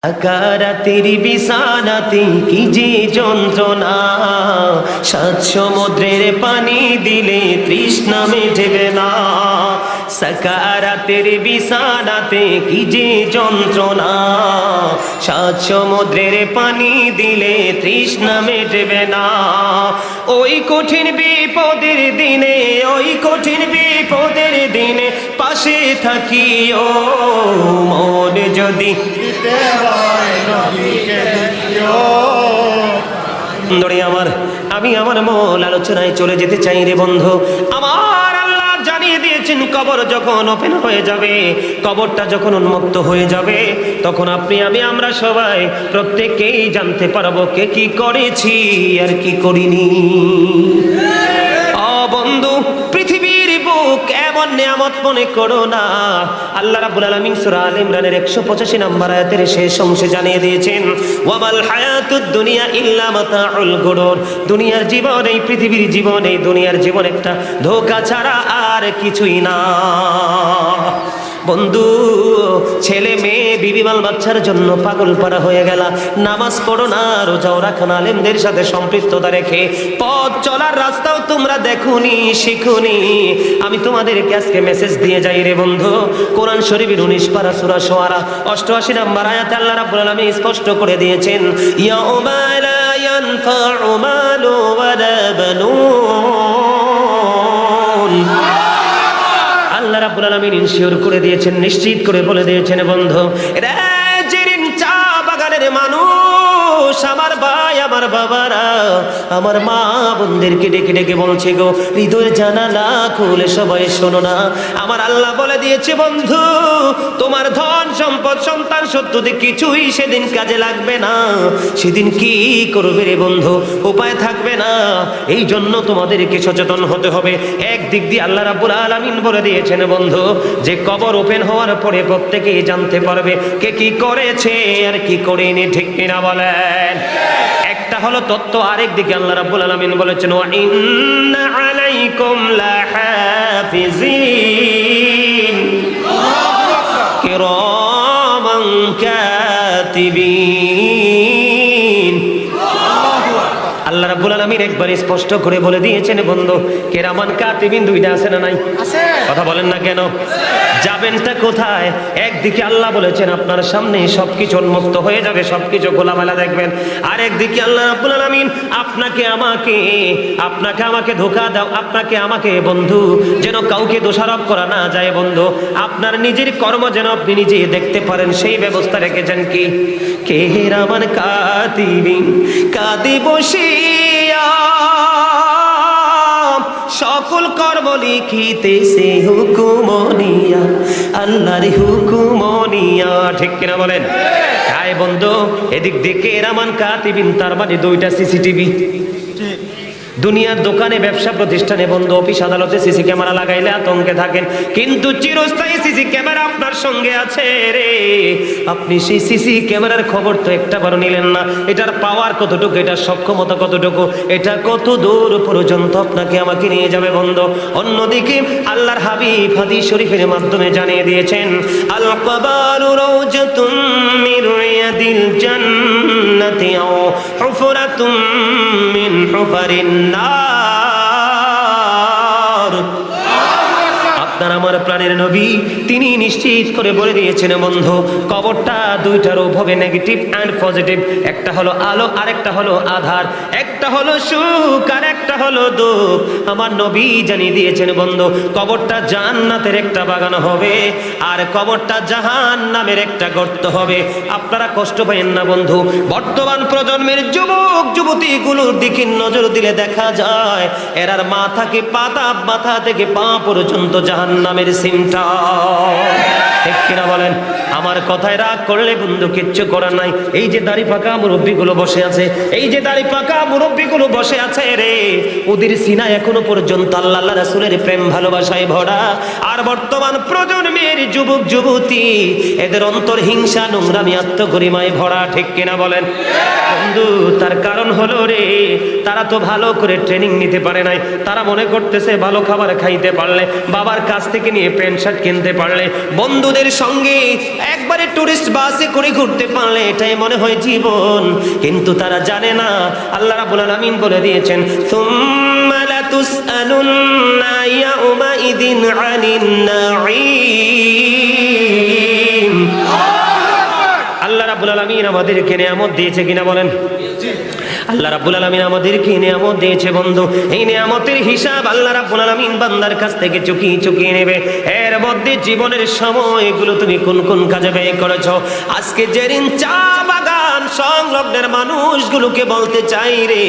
সাকারাতের বিছানাতে কি যে যন্ত্রণা, সাত সমুদ্রের পানি দিলে তৃষ্ণা মেটেবে না। সাকারাতের বিছানাতে কি যে যন্ত্রণা, সাত সমুদ্রের পানি দিলে তৃষ্ণা মেটেবে না। ওই কঠিন বিপদের দিনে, ওই কঠিন বিপদের দিনে পাশে থাকিও মন যদি আমি আমার মূল আলোচনায় চলে যেতে চাই রে বন্ধু। আমার আল্লাহ জানিয়ে দিয়েছেন কবর যখন ওপেন হয়ে যাবে, কবরটা যখন উন্মুক্ত হয়ে যাবে, তখন আপনি আমরা সবাই প্রত্যেকেই জানতে পারবো কে কি করেছি আর কি করিনি। বন্ধু, পৃথিবীর বুক এমন নিয়ামত মনে করো না। আল্লাহ রাব্বুল আলামিন সূরা আলে ইমরানের 185 নম্বর আয়াতের শেষ অংশে জানিয়ে দিয়েছেন, ওয়ামাল হায়াতুদ দুনিয়া ইল্লা মাতাউল গুরুর। দুনিয়ার জীবন, এই পৃথিবীর জীবন, এই দুনিয়ার জীবন একটা ধোঁকা ছাড়া আর কিছুই না। বন্ধু, ছেলে মেয়ে বিবি বাল বাচ্চার জন্য পাগল পারা হয়ে গেল। নামাজ পড়ো না, রোজাও রাখো না, আলেমদের সাথে সম্পৃক্ততা রেখে পথ চলার রাস্তাও তোমরা দেখোনি, শিখোনি। আমি তোমাদেরকে আজকে মেসেজ দিয়ে যাই রে বন্ধু। কোরআন শরীফের 19 পারা সূরা শুআরা 88 নম্বর আয়াতে আল্লাহ রাব্বুল আলামিন স্পষ্ট করে দিয়েছেন, ইয়াউমা লা ইয়ানফাউ মালু ওয়ালা বানুন। আল্লাহ রাব্বুল আলামিন ইনশিওর করে দিয়েছেন, নিশ্চিত করে বলে দিয়েছেন, বন্ধু এরা যেদিন চা বাগানের মানুষ, আমার ভাই, আমার বাবারা, আমার মা বোনদেরকে ডেকে ডেকে বলছে, গো হৃদয়ের জানালা খুলে সবাই শোনো না। আমার আল্লাহ বলে দিয়েছে, বন্ধু তোমার ধন সম্পদ সন্তান সন্ততি কিছুই সেদিন কাজে লাগবে না। সেদিন কি করবে রে বন্ধু? উপায় থাকবে না। এই জন্য তোমাদেরকে সচেতন হতে হবে। একদিক দিয়ে আল্লাহ রাব্বুল আলামিন বলে দিয়েছেন, বন্ধু যে কবর ওপেন হওয়ার পরে প্রত্যেকেই জানতে পারবে কে কি করেছে আর কি করেনি, ঠিক কিনা বলেন? একটা হলো তত্ত্ব, আরেক দিকে আল্লাহ রাব্বুল আলামিন বলেছেন, ওয়া ইন্না আলাইকুম লাহাফিজিন কিরামান কাতিবিন। আল্লাহ রাব্বুল আলামিন একবার স্পষ্ট করে বলে দিয়েছেন, বন্ধু কিরামান কাতিবিন দুইটা আছে না নাই? আছে। কথা বলেন না কেন? যাবেনটা কোথায়? একদিকে আল্লাহ বলেছেন আপনার সামনে সবকিছু উন্মুক্ত হয়ে যাবে, সবকিছু খোলামেলা দেখবেন। আর একদিকে আল্লাহ রাব্বুল আলামিন আপনাকে আমাকে ধোঁকা দাও, আপনাকে আমাকে বন্ধু যেন কাউকে দোষারোপ করা না যায়। বন্ধু আপনার নিজের কর্ম যেন আপনি নিজে দেখতে পারেন, সেই ব্যবস্থা রেখেছেন কি? কিরামান কাতিবিন, কাঁদে বসিয়া সকল কর্ম লিখিতেছে হুকুমনিয়া, আল্লাহর হুকুমনিয়া, ঠিক কিনা বলেন? তাই বন্ধু এদিক দিয়ে কিরামান কাতিবিন, তার মানে দুইটা সিসিটিভি। দুনিয়ার দোকানে, ব্যবসা প্রতিষ্ঠানে, বন্ধু অফিস আদালতে সিসি ক্যামেরা লাগাইলে আতঙ্কে থাকেন, কিন্তু চিরস্থায়ী সিসি ক্যামেরা আপনার সঙ্গে আছে রে। আপনি সেই সিসি ক্যামেরার খবর তো একটাবারও নিলেন না। এটার পাওয়ার কতটুকু, এটার সক্ষমতা কতটুকু, এটা কত দূর পর্যন্ত আপনাকে আমাকে নিয়ে যাবে বন্ধু। অন্যদিকে আল্লাহর হাবিব হাদিস শরীফের মাধ্যমে জানিয়ে দিয়েছেন, আল কবারু রাউজাতুম মির রিয়াদিল জান্নাতি আও হুফরাতুম মিন হুফারিন নার। আপনার আমার প্রাণের নবী তিনি নিশ্চিত করে বলে দিয়েছেন, বন্ধু কবরটা দুইটার রূপ হবে, নেগেটিভ অ্যান্ড পজিটিভ। একটা হলো আলো, আরেকটা হলো আধার। একটা হলো সুখ আর একটা হলো দুঃখ। আমার নবী জানিয়ে দিয়েছেন, বন্ধু কবরটা জান্নাতের একটা বাগান হবে, আর কবরটা জাহান্নামের একটা গর্ত হবে। আপনারা কষ্ট পাবেন না বন্ধু। বর্তমান প্রজন্মের যুবক যুবতীগুলোর দিকে নজর দিলে দেখা যায় এরার মাথা থেকে পা পর্যন্ত জাহান্নামের সিমটা, ঠিক কিনা বলেন? আমার কথায় রাগ করলে বন্ধু কিচ্ছু করার নাই। এই যে দাড়ি পাকা মুরব্বীগুলো বসে আছে, এই যে দাড়ি পাকা মুরব্বীগুলো বসে আছে রে, ওদের সিনা এখনো পর্যন্ত আল্লাহ রাসূলের প্রেম ভালোবাসায় ভরা। আর বর্তমান প্রজন্মের যুবক যুবতী এদের অন্তর হিংসা, নোংরামি, আত্মগরিমায় ভরা, ঠিক কিনা বলেন? বন্ধু তার কারণ হলো রে, তারা তো ভালো করে ট্রেনিং নিতে পারে নাই। তারা মনে করতেছে ভালো খাবার খাইতে পারলে, বাবার কাজ কাছ থেকে নিয়ে প্যান্ট শার্ট কিনতে পারলে, বন্ধুদের সঙ্গে একবারে টুরিস্ট বাসে করে ঘুরতে পারলে, এটাই মনে হয় জীবন। কিন্তু তারা জানে না আল্লাহ রাব্বুল আলামিন বলে দিয়েছেন, সুম্মা লাতুসআলুন্না ইয়াউমাইদিন আনিন নাঈম। আল্লাহ রাব্বুল আলামিন আমাদেরকে নিয়ামত দিয়েছে কিনা বলেন? আল্লাহ রাব্বুল আলামিন আমাদেরকে নিয়ামত দিয়েছে বন্ধু। এই নিয়ামতের হিসাব আল্লাহ রাব্বুল আলামিন বান্দার কাছ থেকে চুকিয়ে চুকিয়ে নেবে। এর মধ্যে জীবনের সময়গুলো তুমি কোন কোন কাজে ব্যয় করেছো? আজকে যেদিন চা বাগান সংলগ্নের মানুষগুলোকে বলতে চাই রে,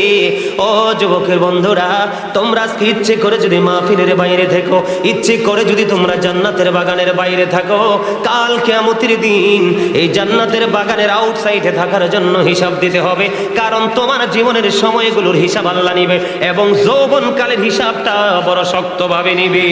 ও যুবকের বন্ধুরা, তোমরা আজকে ইচ্ছে করে যদি মাহফিলের বাইরে থেকো, ইচ্ছে করে যদি তোমরা জান্নাতের বাগানের বাইরে থাকো, কাল কিয়ামতের দিন এই জান্নাতের বাগানের আউটসাইডে থাকার জন্য হিসাব দিতে হবে। কারণ তোমার জীবনের সময়গুলোর হিসাব আল্লাহ নিবে এবং যৌবনকালের হিসাবটা বড় শক্তভাবে নিবে।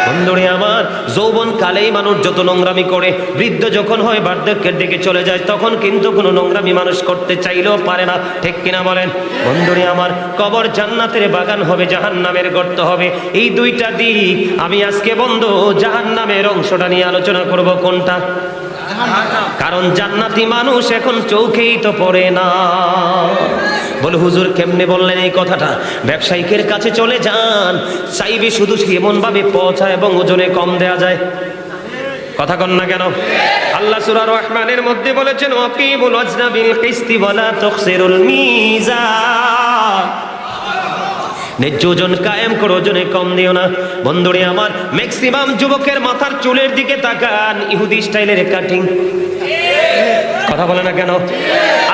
বন্ধুরে আমার, যৌবনকালেই মানুষ যত নোংরামি করে, বৃদ্ধ যখন হয় বার্ধক্যের দিকে চলে যায়, তখন কিন্তু কোনো নোংরামি মানুষ করতে চাইলেও পারে না, ঠিক কিনা বলেন? বন্ধুরে আমার, কবর জান্নাতের বাগান হবে, জাহান্নামের গর্ত হবে। এই দুইটা দিক আমি আজকে বন্ধু জাহান্নামের অংশটা নিয়ে আলোচনা করব। কোনটা? কারণ জান্নাতি মানুষ এখন চৌকেই তো পড়ে না। বলে হুজুর কেমনে বললেন এই কথাটা? ব্যবসায়িকের কাছে চলে যান, চাইবে শুধু এমন ভাবে পৌঁছায় এবং ওজনে কম দেয়া যায়। কথা কন না কেন? আল্লাহ সূরা রহমানের মধ্যে বলেছেন, ওয়াকিবুল ওয়াজনা বিল কিসতি ওয়ালা তুখসিরুল মিজান। ন্যায্য ওজন কায়েম করো, ওজনে কম দিও না। বন্ধুরে আমার, ম্যাক্সিমাম যুবকের মাথার চুলের দিকে তাকান, ইহুদি স্টাইলের কাটিং। কথা বলে না কেন?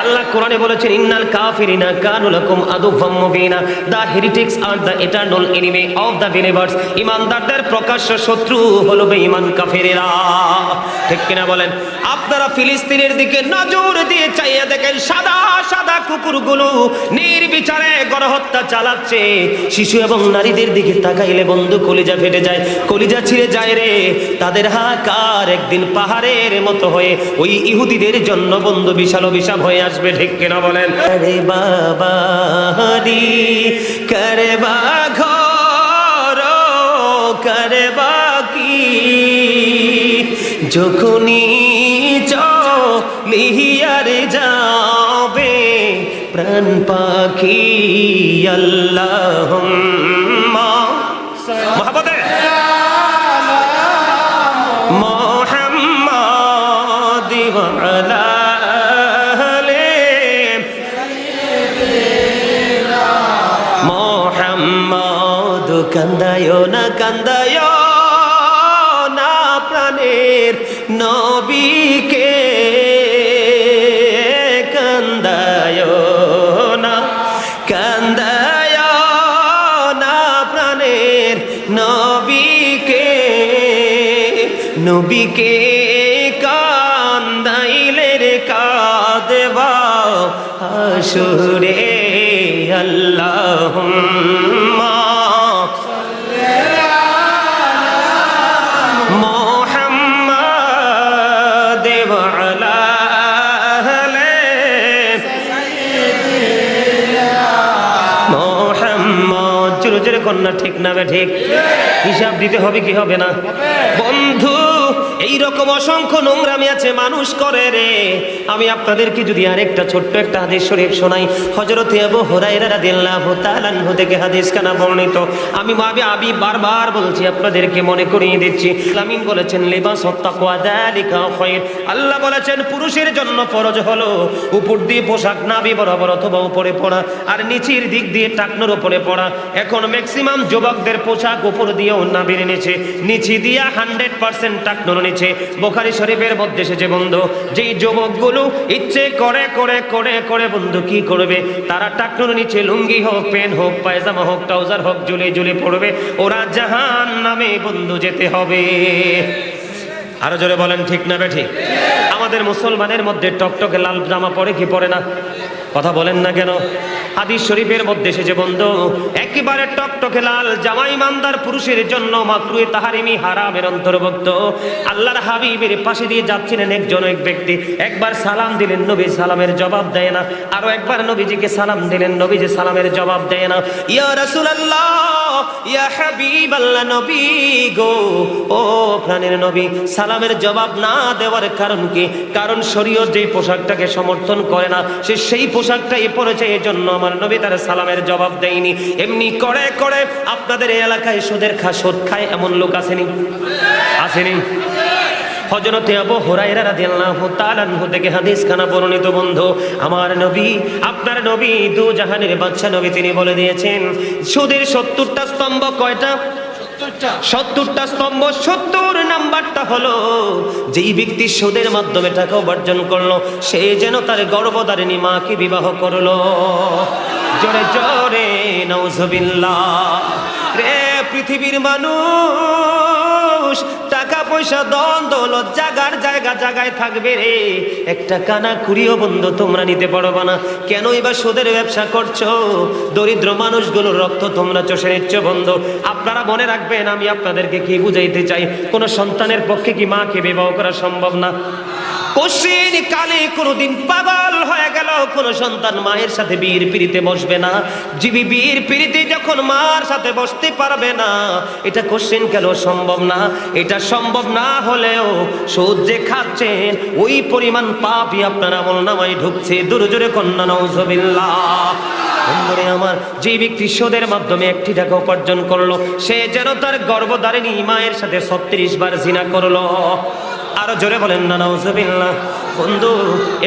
আল্লাহ কোরআনে বলেছেন, ইন্নাল কাফিরিনা কানু লাকুম আদুওয়াম মুবিনা, the heretics are the eternal enemy of the believers. ঈমানদারদের প্রকাশ্য শত্রু হলো বেঈমান কাফেরেরা। ঠিক কিনা বলেন? আপনারা ফিলিস্তিনের দিকে নজর দিয়ে চাইয়া দেখেন, সাদা সাদা কুকুরগুলো নির্বিচারে গণহত্যা চালাচ্ছে। শিশু এবং নারীদের দিকে তাকাইলে বন্ধু কলিজা ফেটে যায়, কলিজা ছিঁড়ে যায় রে। তাদের হাহাকার একদিন পাহাড়ের মতো হয়ে ওই ইহুদিদের জন্য বন্ধু বিশাল অভিশাপ হয়ে আসবে। ঠিক কিনা বলেন? আরে বাবা হারি করে বা ঘর করে বাকি, যখনই চলিয়ার যাবে প্রাণ পাখি। আল্লাহুম্মা মুহাম্মাদে মুহাম্মাদ ওয়া আলা আলি মুহাম্মাদ। কান্দায়ো না কান্দায়ো না প্রাণের নবীকে, কান্দায়ো না কান্দায়ো না প্রাণের নবীকে, নবীকে কান্দাইলে রে কাঁদবা হাসরে। আল্লাহুম্মা মুহাম্মাদ ওয়া আলা আলি মুহাম্মাদ। জোরে জোরে কন্যা, ঠিক না বে ঠিক? হিসাব দিতে হবে কি হবে না? বন্ধু, এইরকম অসংখ্য নোংরামি আছে মানুষ করে রে। আমি আপনাদেরকে যদি আরেকটা ছোট্ট একটা হাদিস শরীফ শোনাই, হযরতে আবু হুরায়রা রাদিয়াল্লাহু তাআলা আনহু থেকে হাদিস কানা বর্ণিত। আমি বারবার বলছি, আপনাদেরকে মনে করিয়ে দিচ্ছি। আমিন বলেছেন, লিবাসুত তাকওয়া যালিকা খায়র। আল্লাহ বলেছেন, পুরুষের জন্য ফরজ হলো উপর দিয়ে পোশাক নাভি বরাবর অথবা উপরে পরা, আর নিচের দিক দিয়ে টাকনোর উপরে পরা। এখন ম্যাক্সিমাম যুবকদের পোশাক উপর দিয়েও নাভির নিচে দিয়া 100% টাকনোর নিচে। বুখারী শরীফের মধ্যে এসেছে বন্ধু, যেই যুবকগুলো ইচ্ছে করে করে করে করে বন্ধু কি করবে, তারা টাকনোর নিচে লুঙ্গি হোক, প্যান্ট হোক, পায়জামা হোক, ট্রাউজার হোক ঝুলে ঝুলে পড়বে, ওরা জাহান্নামে বন্ধু যেতে হবে। আরো জোরে বলেন, ঠিক না বে ঠিক? আমাদের মুসলমানের মধ্যে টকটকে লাল জামা পরে কি পরে না? কথা বলেন না কেন? হাদিস শরীফের মধ্যে এসেছে বন্ধু, একেবারে টকটকে লাল জামা ইমানদার পুরুষের জন্য মাকরুহে তাহরিমি হারামের অন্তর্ভুক্ত। আল্লাহর হাবিবের পাশে দিয়ে যাচ্ছিলেন এক ব্যক্তি, একবার সালাম দিলেন, নবী সালামের জবাব দেয় না। আরো একবার নবীজিকে সালাম দিলেন, নবীজি সালামের জবাব দেয় না। ইয়া রাসূলুল্লাহ, ইয়া হাবিবাল্লাহ, নবী গো, ও প্রাণের নবী, সালামের জবাব না দেওয়ার কারণ কি? কারণ শরীয়ত যেই পোশাকটাকে সমর্থন করে না, সে সেই পোশাকটাই পরেছে, এই জন্য আমার নবী তার সালামের জবাব দেয়নি। এমনি করে করে আপনাদের এই এলাকায় সুদ খায় এমন লোক আসেনি? আসেনি? হযরত আবু হুরায়রা রাদিয়াল্লাহু তাআলা আনহু থেকে হাদিস খানা বর্ণিত বন্ধু, আমার নবী, আপনার নবী, দু জাহানের বাদশা নবী, তিনি বলে দিয়েছেন সুদের 70টা স্তম্ভ। কয়টা? 70টা স্তম্ভ। 70 নাম্বারটা হলো, যেই ব্যক্তি সুদের মাধ্যমে টাকা উপার্জন করলো, সে যেন তার গর্ভধারিণী মাকে বিবাহ করলো। জোরে জোরে নাউজুবিল্লাহ। রে পৃথিবীর মানুষ, টাকা পয়সা ধন দৌলত জায়গায় থাকবে রে, একটা কানা কুড়িও বন্ধু তোমরা নিতে পারবে না। কেনই বা সুদের ব্যবসা করছো? দরিদ্র মানুষগুলোর রক্ত তোমরা চষে নিচ্ছ বন্ধু। আপনারা মনে রাখবেন, আমি আপনাদেরকে কি বুঝাইতে চাই, কোন সন্তানের পক্ষে কি মাকে বিবাহ করা সম্ভব না? কোশ্চিন কালে কোনদিন পাগল হয়ে গেল কোন সন্তান মায়ের সাথে বীর পিড়িতে বসবে না। জীবী বীর পিড়িতে যখন মার সাথে বসতে পারবে না, এটা কোশ্চিন কালে সম্ভব না। এটা সম্ভব না হলেও সুদ যে খাচ্ছেন, ওই পরিমাণ পাপই আপনার আমলনামায় ঢুকছে। জোরে জোরে কন্যা নাউজুবিল্লাহ। বন্ধুরে আমার, যে ব্যক্তি সুদের মাধ্যমে 1 টাকা উপার্জন করলো, সে যেন তার গর্ভধারিণী মায়ের সাথে 36 বার জিনা করলো। আরো জোরে বলেন না নাউজুবিল্লাহ। বন্ধু,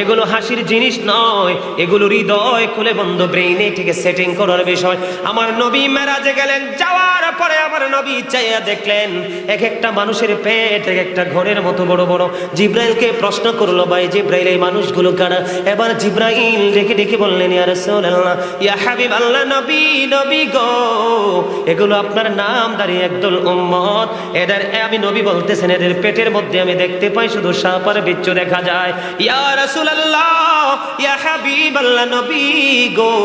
এগুলো হাসির জিনিস নয়, এগুলো হৃদয় খুলে বন্ধু ব্রেইনে থেকে সেটিং করার বিষয়। আমার নবী মেরাজে গেলেন, যাওয়ার পরে আমার নবী চাইয়া দেখলেন এক একটা মানুষের পেট এক একটা ঘরের মতো বড় বড়। জিব্রাইলকে প্রশ্ন করলো, ভাই জিব্রাইল, এই মানুষগুলো কারা? এবার জিব্রাইল ডেকে ডেকে বললেন, ইয়া রাসূলুল্লাহ, ইয়া হাবিবাল্লাহ, নবী গো, এগুলো আপনার নামধারী একদল উম্মত। এদের আমি নবী বলতেছেন, এদের পেটের মধ্যে আমি দেখতে পাই শুধু সাপ আর বিচ্ছু দেখা যায়। ইয়া রাসূলুল্লাহ, ইয়া হাবিবাল্লাহ, নবী গো,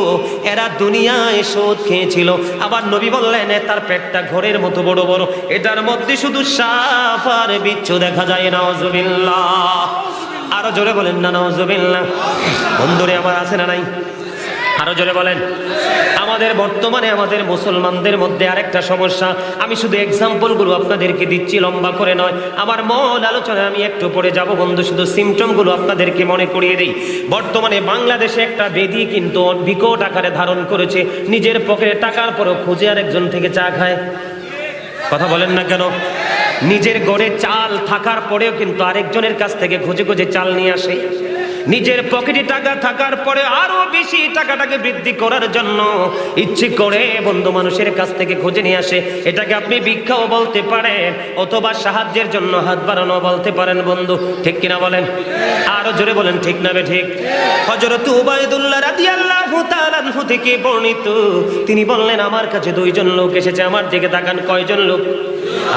এরা দুনিয়ায় সুদ খেয়েছিল। আবার নবী বললেন, তার পেটটা ঘরের মতো বড় বড়, এটার মধ্যে শুধু সাপ আর বিচ্ছু দেখা যায়। নাউজুবিল্লাহ। আরো জোরে বলেন না নাউজুবিল্লাহ। বন্ধুরে আমার, আছে না নাই? আরো জোরে বলেন। আমাদের বর্তমানে আমাদের মুসলমানদের মধ্যে আরেকটা সমস্যা, আমি শুধু এক্সাম্পলগুলো আপনাদেরকে দিচ্ছি, লম্বা করে নয়। আমার মূল আলোচনায় আমি একটু পরে যাব বন্ধু, শুধু সিমটমগুলো আপনাদেরকে মনে করিয়ে দিই। বর্তমানে বাংলাদেশে একটা বেদি কিন্তু বিকট আকারে ধারণ করেছে। নিজের পকেটে টাকার পরও খুঁজে আরেকজন থেকে চা খায়। কথা বলেন না কেন? নিজের ঘরে চাল থাকার পরেও কিন্তু আরেকজনের কাছ থেকে খুঁজে খুঁজে চাল নিয়ে আসে। নিজের পকেটে টাকা থাকার পরে আরো বেশি টাকাটাকে বৃদ্ধি করার জন্য ইচ্ছে করে বন্ধু মানুষের কাছ থেকে খুঁজে নিয়ে আসে। এটাকে আপনি ভিক্ষাও বলতে পারেন, অথবা সাহায্যের জন্য হাত বাড়ানো বলতে পারেন বন্ধু। ঠিক কিনা বলেন? আরো জোরে বলেন, ঠিক না বে ঠিক? হযরত উবাইদুল্লাহ রাদিয়াল্লাহু তাআলা আনহু থেকে বর্ণিত, তিনি বললেন, আমার কাছে 2 জন লোক এসেছে। আমার দিকে তাকান, কয়জন লোক?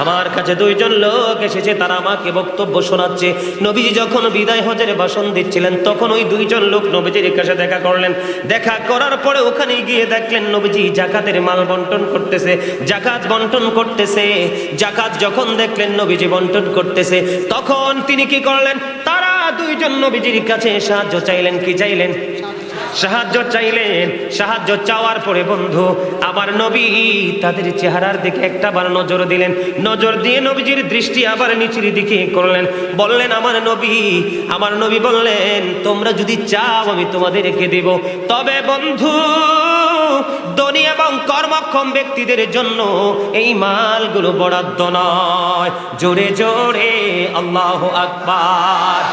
আমার কাছে 2 জন লোক এসেছে, তারা আমাকে বক্তব্য শোনাচ্ছে। নবীজি যখন বিদায় হজের ভাষণ দিচ্ছিলেন, তখন ওই 2 জন লোক নবীজির কাছে দেখা করলেন। দেখা করার পরে ওখানে গিয়ে দেখলেন নবীজি জাকাতের মাল বন্টন করতেছে, জাকাত বন্টন করতেছে। জাকাত যখন দেখলেন নবীজি বন্টন করতেছে, তখন তিনি কি করলেন? তারা 2 জন নবীজির কাছে সাহায্য চাইলেন। কি চাইলেন? সাহায্য চাইলেন। সাহায্য চাওয়ার পরে বন্ধু আমার নবী তাদের চেহারার দিকে একটাবার নজর দিলেন। নজর দিয়ে নবীজির দৃষ্টি আবার নিচের দিকে করলেন। বললেন, আমার নবী বললেন, তোমরা যদি চাও আমি তোমাদেরকে দেব, তবে বন্ধু ধনী এবং কর্মক্ষম ব্যক্তিদের জন্য এই মালগুলো বরাদ্দ নয়। জোরে জোরে আল্লাহু আকবার।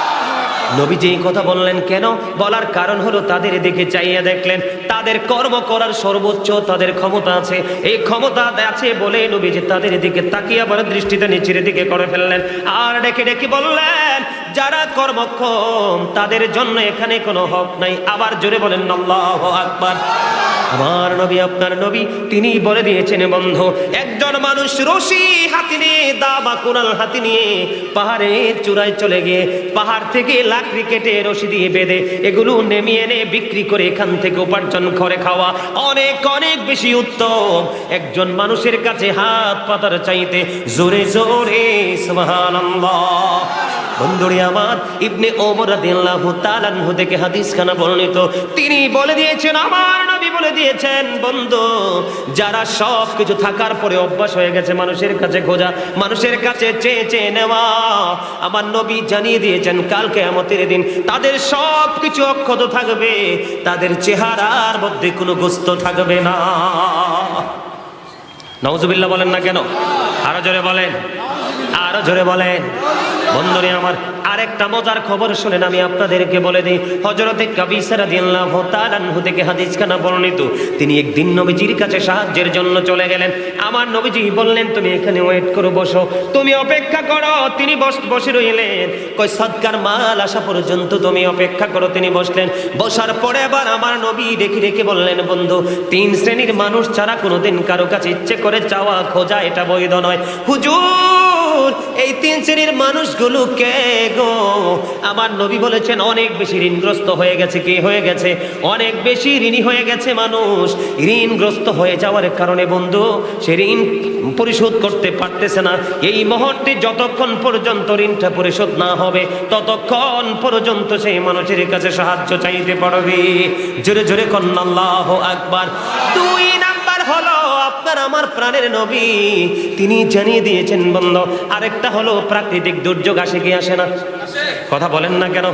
নবীজি এই কথা বললেন কেন? বলার কারণ হলো তাদের দিকে চাইয়া দেখলেন তাদের কর্ম করার সর্বোচ্চ তাদের ক্ষমতা আছে। এই ক্ষমতা আছে বলে নবীজি তাদের দিকে তাকিয়ে আবার দৃষ্টিটা নিচের দিকে করে ফেললেন। আর ডেকে ডেকে বললেন, যারা কর্মক্ষম তাদের জন্য এখানে কোনো হক নাই। আবার জোরে বলেন আল্লাহু আকবার। আমার নবী আপনার নবী তিনি বলে দিয়েছেন বন্ধু, একজন মানুষ রশি হাতে নিয়ে দা বা কুড়াল হাতে নিয়ে পাহাড়ের চূড়ায় চলে গিয়ে পাহাড় থেকে লাকড়ি কেটে রশি দিয়ে বেঁধে এগুলো নেমে এনে বিক্রি করে এখান থেকে উপার্জন করে খাওয়া অনেক অনেক বেশি উত্তম একজন মানুষের কাছে হাত পাতার চাইতে। জোরে জোরে সুবহানাল্লাহ। বন্ধুরে আমার, ইবনে ওমর রাদিয়াল্লাহু তাআলা আনহু থেকে হাদিস খানা বর্ণিত, তিনি বলে দিয়েছেন, আমার নবী বলে দিয়েছেন বন্ধু, যারা সব কিছু থাকার পরে অভ্যাস হয়ে গেছে মানুষের কাছে খোঁজা, মানুষের কাছে চেয়ে চেয়ে নেওয়া, আমার নবী জানিয়ে দিয়েছেন কাল কিয়ামতের দিন তাদের সব কিছু অক্ষত থাকবে, তাদের চেহারার মধ্যে কোনো গোস্ত থাকবে না। নাউজুবিল্লাহ বলেন না কেন? আরো জোরে বলেন, আরো জোরে বলেন। বন্ধুরে আমার, আরেকটা মজার খবর শুনেন, আমি আপনাদেরকে বলে দিই। হযরতে কাবিসা রাদিয়াল্লাহু তাআলা আনহু থেকে হাদিসখানা বর্ণিত, তিনি একদিন নবীজির কাছে সাহায্যের জন্য চলে গেলেন। আমার নবীজি বললেন, তুমি এখানে ওয়েট করো, বসো, তুমি অপেক্ষা করো। তিনি বসে রইলেন। কই সদকার মাল আসা পর্যন্ত তুমি অপেক্ষা করো। তিনি বসলেন। বসার পরে আবার আমার নবী রেখে রেখে বললেন, বন্ধু, 3 শ্রেণীর মানুষ ছাড়া কোনোদিন কারো কাছে ইচ্ছে করে চাওয়া খোঁজা এটা বৈধ নয়। হুজুর, এই 3 শ্রেণীর মানুষগুলো কে গো? আমার নবী বলেছেন অনেক বেশি ঋণগ্রস্ত হয়ে গেছে। কে হয়ে গেছে? অনেক বেশি ঋণী হয়ে গেছে মানুষ। ঋণগ্রস্ত হয়ে যাওয়ার কারণে বন্ধু সে ঋণ পরিশোধ করতে পারতেছে না। এই মুহূর্তে যতক্ষণ পর্যন্ত ঋণটা পরিশোধ না হবে ততক্ষণ পর্যন্ত সেই মানুষের কাছে সাহায্য চাইতে পারবে। জোরে জোরে কন্না আল্লাহু আকবার। 2 নাম্বার হলো আপনার আমার প্রাণের নবী, তিনি জানিয়ে দিয়েছেন বন্ধু, আরেকটা হলো প্রাকৃতিক দুর্যোগ আসে কি আসে না? কথা বলেন না কেন?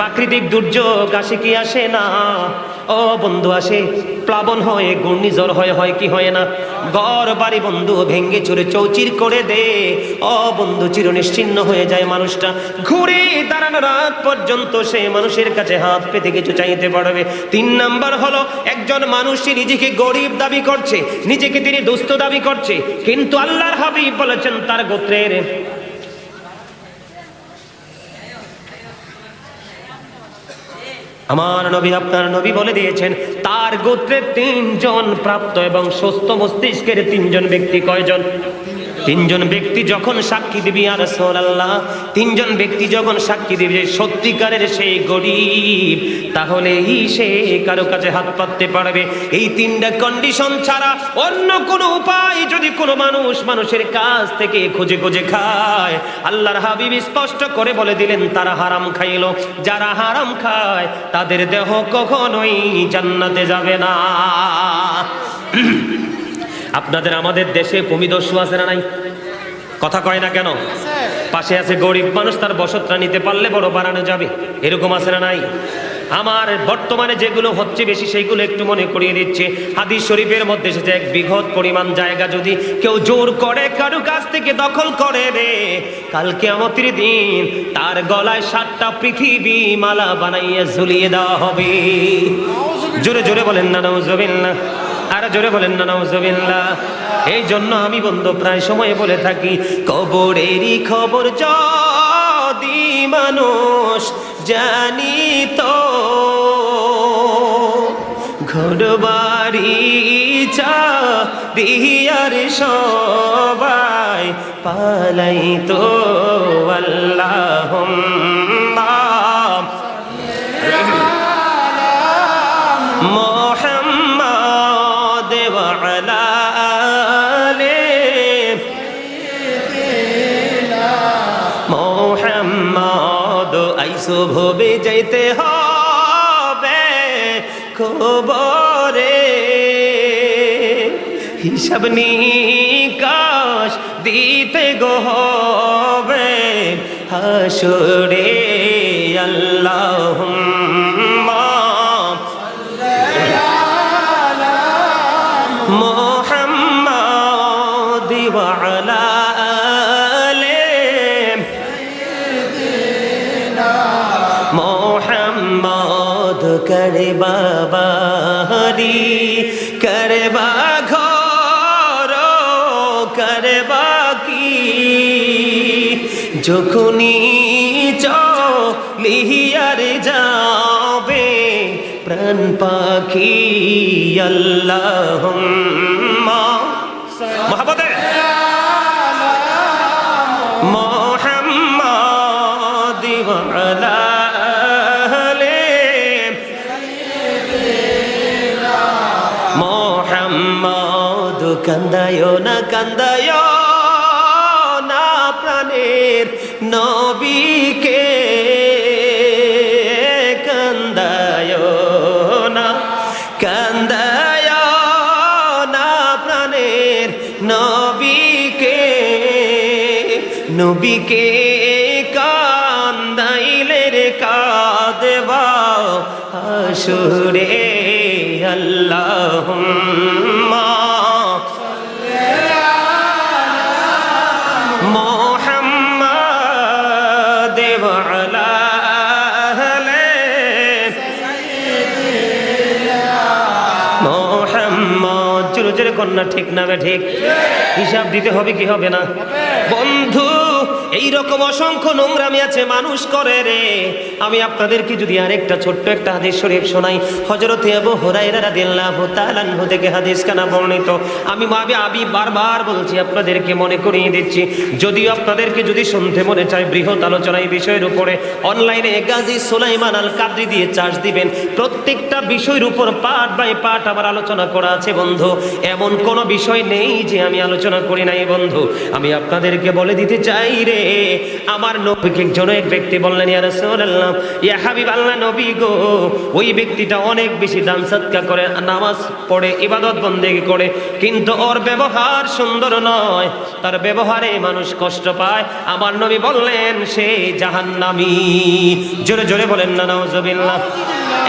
প্রাকৃতিক দুর্যোগ আসে কি আসে না? ও বন্ধু, আসে। প্লাবন হয়, ঘূর্ণিঝড় হয় কি হয় না? ঘর বাড়ি বন্ধু ভেঙ্গে চুরে চৌচির করে দে। ও বন্ধু, চিরনিশ্চিন্ন হয়ে যায় মানুষটা। ঘুরে দাঁড়ানোর রাত পর্যন্ত সে মানুষের কাছে হাত পেতে কিছু চাইতে পারবে। 3 নাম্বার হলো একজন মানুষ নিজেকে গরিব দাবি করছে, নিজেকে তিনি দুস্থ দাবি করছে, কিন্তু আল্লাহর হাবিব বলেছেন তার গোত্রের আমার নবী আপনার নবী বলে দিয়েছেন তার গোত্রের 3 জন প্রাপ্ত এবং সুস্থ মস্তিষ্কের 3 জন ব্যক্তি। কয়জন? 3 জন ব্যক্তি যখন সাক্ষী দিবি ইয়া রাসূলুল্লাহ, 3 জন ব্যক্তি যখন সাক্ষী দিবে সত্যিকারের সেই গরিব, তাহলেই সে কারো কাছে হাত পাততে পারবে। এই 3টা কন্ডিশন ছাড়া অন্য কোনো উপায় যদি কোনো মানুষের কাছ থেকে খুঁজে খুঁজে খায়, আল্লাহর হাবিব স্পষ্ট করে বলে দিলেন তারা হারাম খাইলো। যারা হারাম খায় তাদের দেহ কখনোই জান্নাতে যাবে না। আপনাদের আমাদের দেশে ভূমিদস্যু আছে না নাই? কথা কয় না কেন? পাশে আছে গরিব মানুষ, তার বসতটা নিতে পারলে বড় বাড়ানো যাবে, এরকম আছে না নাই? আমার বর্তমানে যেগুলো হচ্ছে বেশি সেইগুলো একটু মনে করিয়ে দিচ্ছে। হাদিস শরীফের মধ্যে এসেছে, 1 বিঘত পরিমাণ জায়গা যদি কেউ জোর করে কারো কাছ থেকে দখল করে রে, কাল কিয়ামতের দিন তার গলায় 7টা পৃথিবী মালা বানাইয়া ঝুলিয়ে দেওয়া হবে। জোরে জোরে বলেন না নাউজুবিল্লাহ, আর জোরে বলেন না নাউজুবিল্লাহ। এই জন্য আমি বন্ধু প্রায় সময় বলে থাকি, কবরেরই খবর যদি মানুষ জানিত, ঘর বাড়ি চারিয়ার সবাই পালাইতো। আল্লাহুম্মা মুহাম্মাদ ওয়া আলা আলি মুহাম্মাদ। আইসো ভবে যাইতে হবে খবরে, হিসাব নিকাশ দিতে গো হবে হাসরে। আল্লাহুম্মা মুহাম্মাদ ওয়া আলা আলি মুহাম্মাদ। করবা বাড়ি, করবা ঘর, করবা কি, যখনই চলিয়ার যাবে প্রাণ পাখি আল্লাহুম্মা মহব্বতে মুহাম্মাদ ওয়া আলা আলি মুহাম্মাদ কান্দায়ো না প্রাণের নবীকে কান্দায়ো না প্রাণের নবীকে কান্দাইলে রে কাঁদবা হাসুরে আল্লাহুম্মা মুহাম্মাদ ওয়া আলা আলি মুহাম্মাদ। জোরে কন্যা ঠিক না বে ঠিক? হিসাব দিতে হবে কি হবে না বন্ধু? এইরকম অসংখ্য নোংরামি আছে মানুষ করে রে। আমি আপনাদেরকে যদি আরেকটা ছোট্ট একটা হাদিস শরীফ শোনাই, হযরত আবু হুরায়রা রাদিয়াল্লাহু তাআলা আনহু থেকে হাদিস কানা বর্ণিত। আমি বারবার বলছি, আপনাদেরকে মনে করিয়ে দিচ্ছি, যদিও আপনাদেরকে যদি শুনতে মনে চায় বৃহৎ আলোচনা এই বিষয়ের উপরে অনলাইনে গাজী সুলাইমান আল কাদরি দিয়ে চার্জ দিবেন। প্রত্যেকটা বিষয়ের উপর পার্ট বাই পার্ট আমার আলোচনা করা আছে বন্ধু। এমন কোনো বিষয় নেই যে আমি আলোচনা করি নাই বন্ধু। আমি আপনাদেরকে বলে দিতে চাই রে, আমার নবীকে একজন এক ব্যক্তি বললেন, ইয়া রাসূলুল্লাহ, ইয়া হাবিবাল্লাহ নবী গো, ওই ব্যক্তিটা অনেক বেশি দান সদকা করে, নামাজ পড়ে, ইবাদত বন্দেগী করে, কিন্তু ওর ব্যবহার সুন্দর নয়, তার ব্যবহারে মানুষ কষ্ট পায়। আমার নবী বললেন সে জাহান্নামী। জোরে জোরে বলেন না নাউজুবিল্লাহ।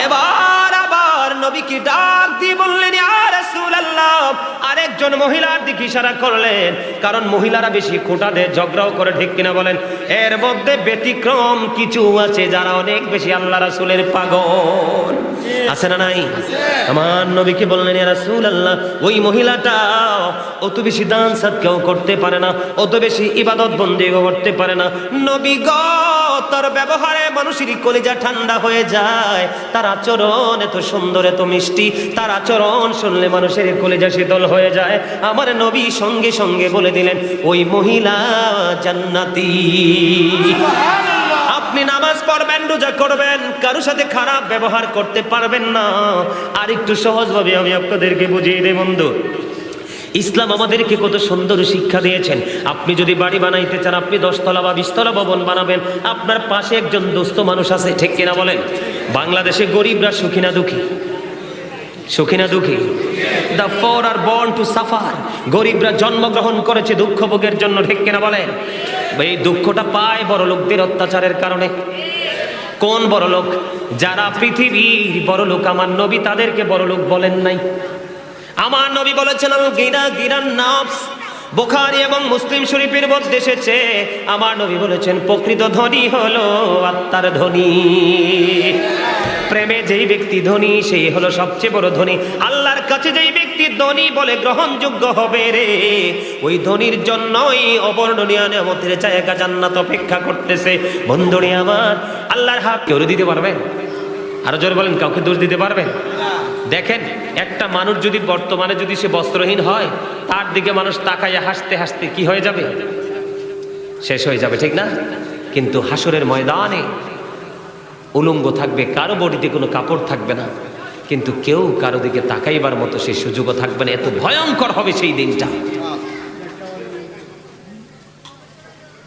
এবার আবার নবী কি ডাক দিয়ে বললেন, ইয়া রাসূলুল্লাহ, আরেকজন মহিলার দিকে ইশারা করলেন, কারণ মহিলারা বেশি খোঁটা দেয়, ঝগড়াও করে, ঠিক কিনা বলেন? এর মধ্যে ব্যতিক্রম কিছু আছে যারা অনেক বেশি আল্লাহ রাসূলের পাগল, আছে না নাই? আমার নবীকে বললেন, ইয়া রাসূলুল্লাহ, ওই মহিলাটা অত বেশি দান সাদকাও করতে পারে না, অত বেশি ইবাদত বন্দেগী করতে পারে না। নবী গো, তার ব্যবহারে মানুষের কলিজা ঠান্ডা হয়ে যায়, তার আচরণ এত সুন্দর, এত মিষ্টি, তার আচরণ শুনলে মানুষের কলিজা শীতল হয়ে যায়। আমার নবী সঙ্গে সঙ্গে বলে দিলেন, ওই মহিলা জান্নাতি। আপনি নামাজ পড়বেন, রোজা করবেন, কারো সাথে খারাপ ব্যবহার করতে পারবেন না। আর একটু সহজভাবে আমি আপনাদেরকে বুঝিয়ে দেব বন্ধু। ইসলাম আমাদেরকে কত সুন্দর শিক্ষা দিয়েছেন। আপনি যদি বাড়ি বানাইতে চান, আপনি 10 তলা বা 20 তলা ভবন বানাবেন, আপনার পাশে একজন দুস্থ মানুষ আছে, ঠিক কিনা বলেন? বাংলাদেশে গরিবরা সুখী না দুঃখী? সুখী না দুঃখী? The poor are born to suffer. গরিবরা জন্মগ্রহণ করেছে দুঃখ ভোগের জন্য, ঠিক কিনা বলেন? এই দুঃখটা পায় বড় লোকদের অত্যাচারের কারণে। কোন বড় লোক? যারা পৃথিবীর বড় লোক, আমার নবী তাদেরকে বড় লোক বলেন নাই। আমার নবী বলেছেন, আল গিনা গিনান নাফস। বুখারী এবং মুসলিম শরীফের মধ্যে এসেছে, আমার নবী বলেছেন, প্রকৃত ধনী হলো আত্মার ধনী। প্রেমে যেই ব্যক্তি ধনী, সেই হলো সবচেয়ে বড় ধনী। আল্লাহর কাছে যেই ব্যক্তি ধনী বলে গ্রহণযোগ্য হবে রে, ওই ধনীর জন্যই অবর্ণনীয় নিয়ামতের জায়গা জান্নাত অপেক্ষা করতেছে। বন্ধুরে আমার, আল্লাহর হাত কেউ দিতে পারবেন? আরো জোরে বলেন, কাউকে দোষ দিতে পারবেন? দেখেন, একটা মানুষ যদি বর্তমানে যদি সে বস্ত্রহীন হয়, তার দিকে মানুষ তাকাইয়া হাসতে হাসতে কি হয়ে যাবে? শেষ হয়ে যাবে, ঠিক না? কিন্তু হাসরের ময়দানে উলঙ্গ থাকবে, কারো বডিতে কোনো কাপড় থাকবে না, কিন্তু কেউ কারো দিকে তাকাইবার মতো সেই সুযোগও থাকবে না। এত ভয়ঙ্কর হবে সেই দিনটা।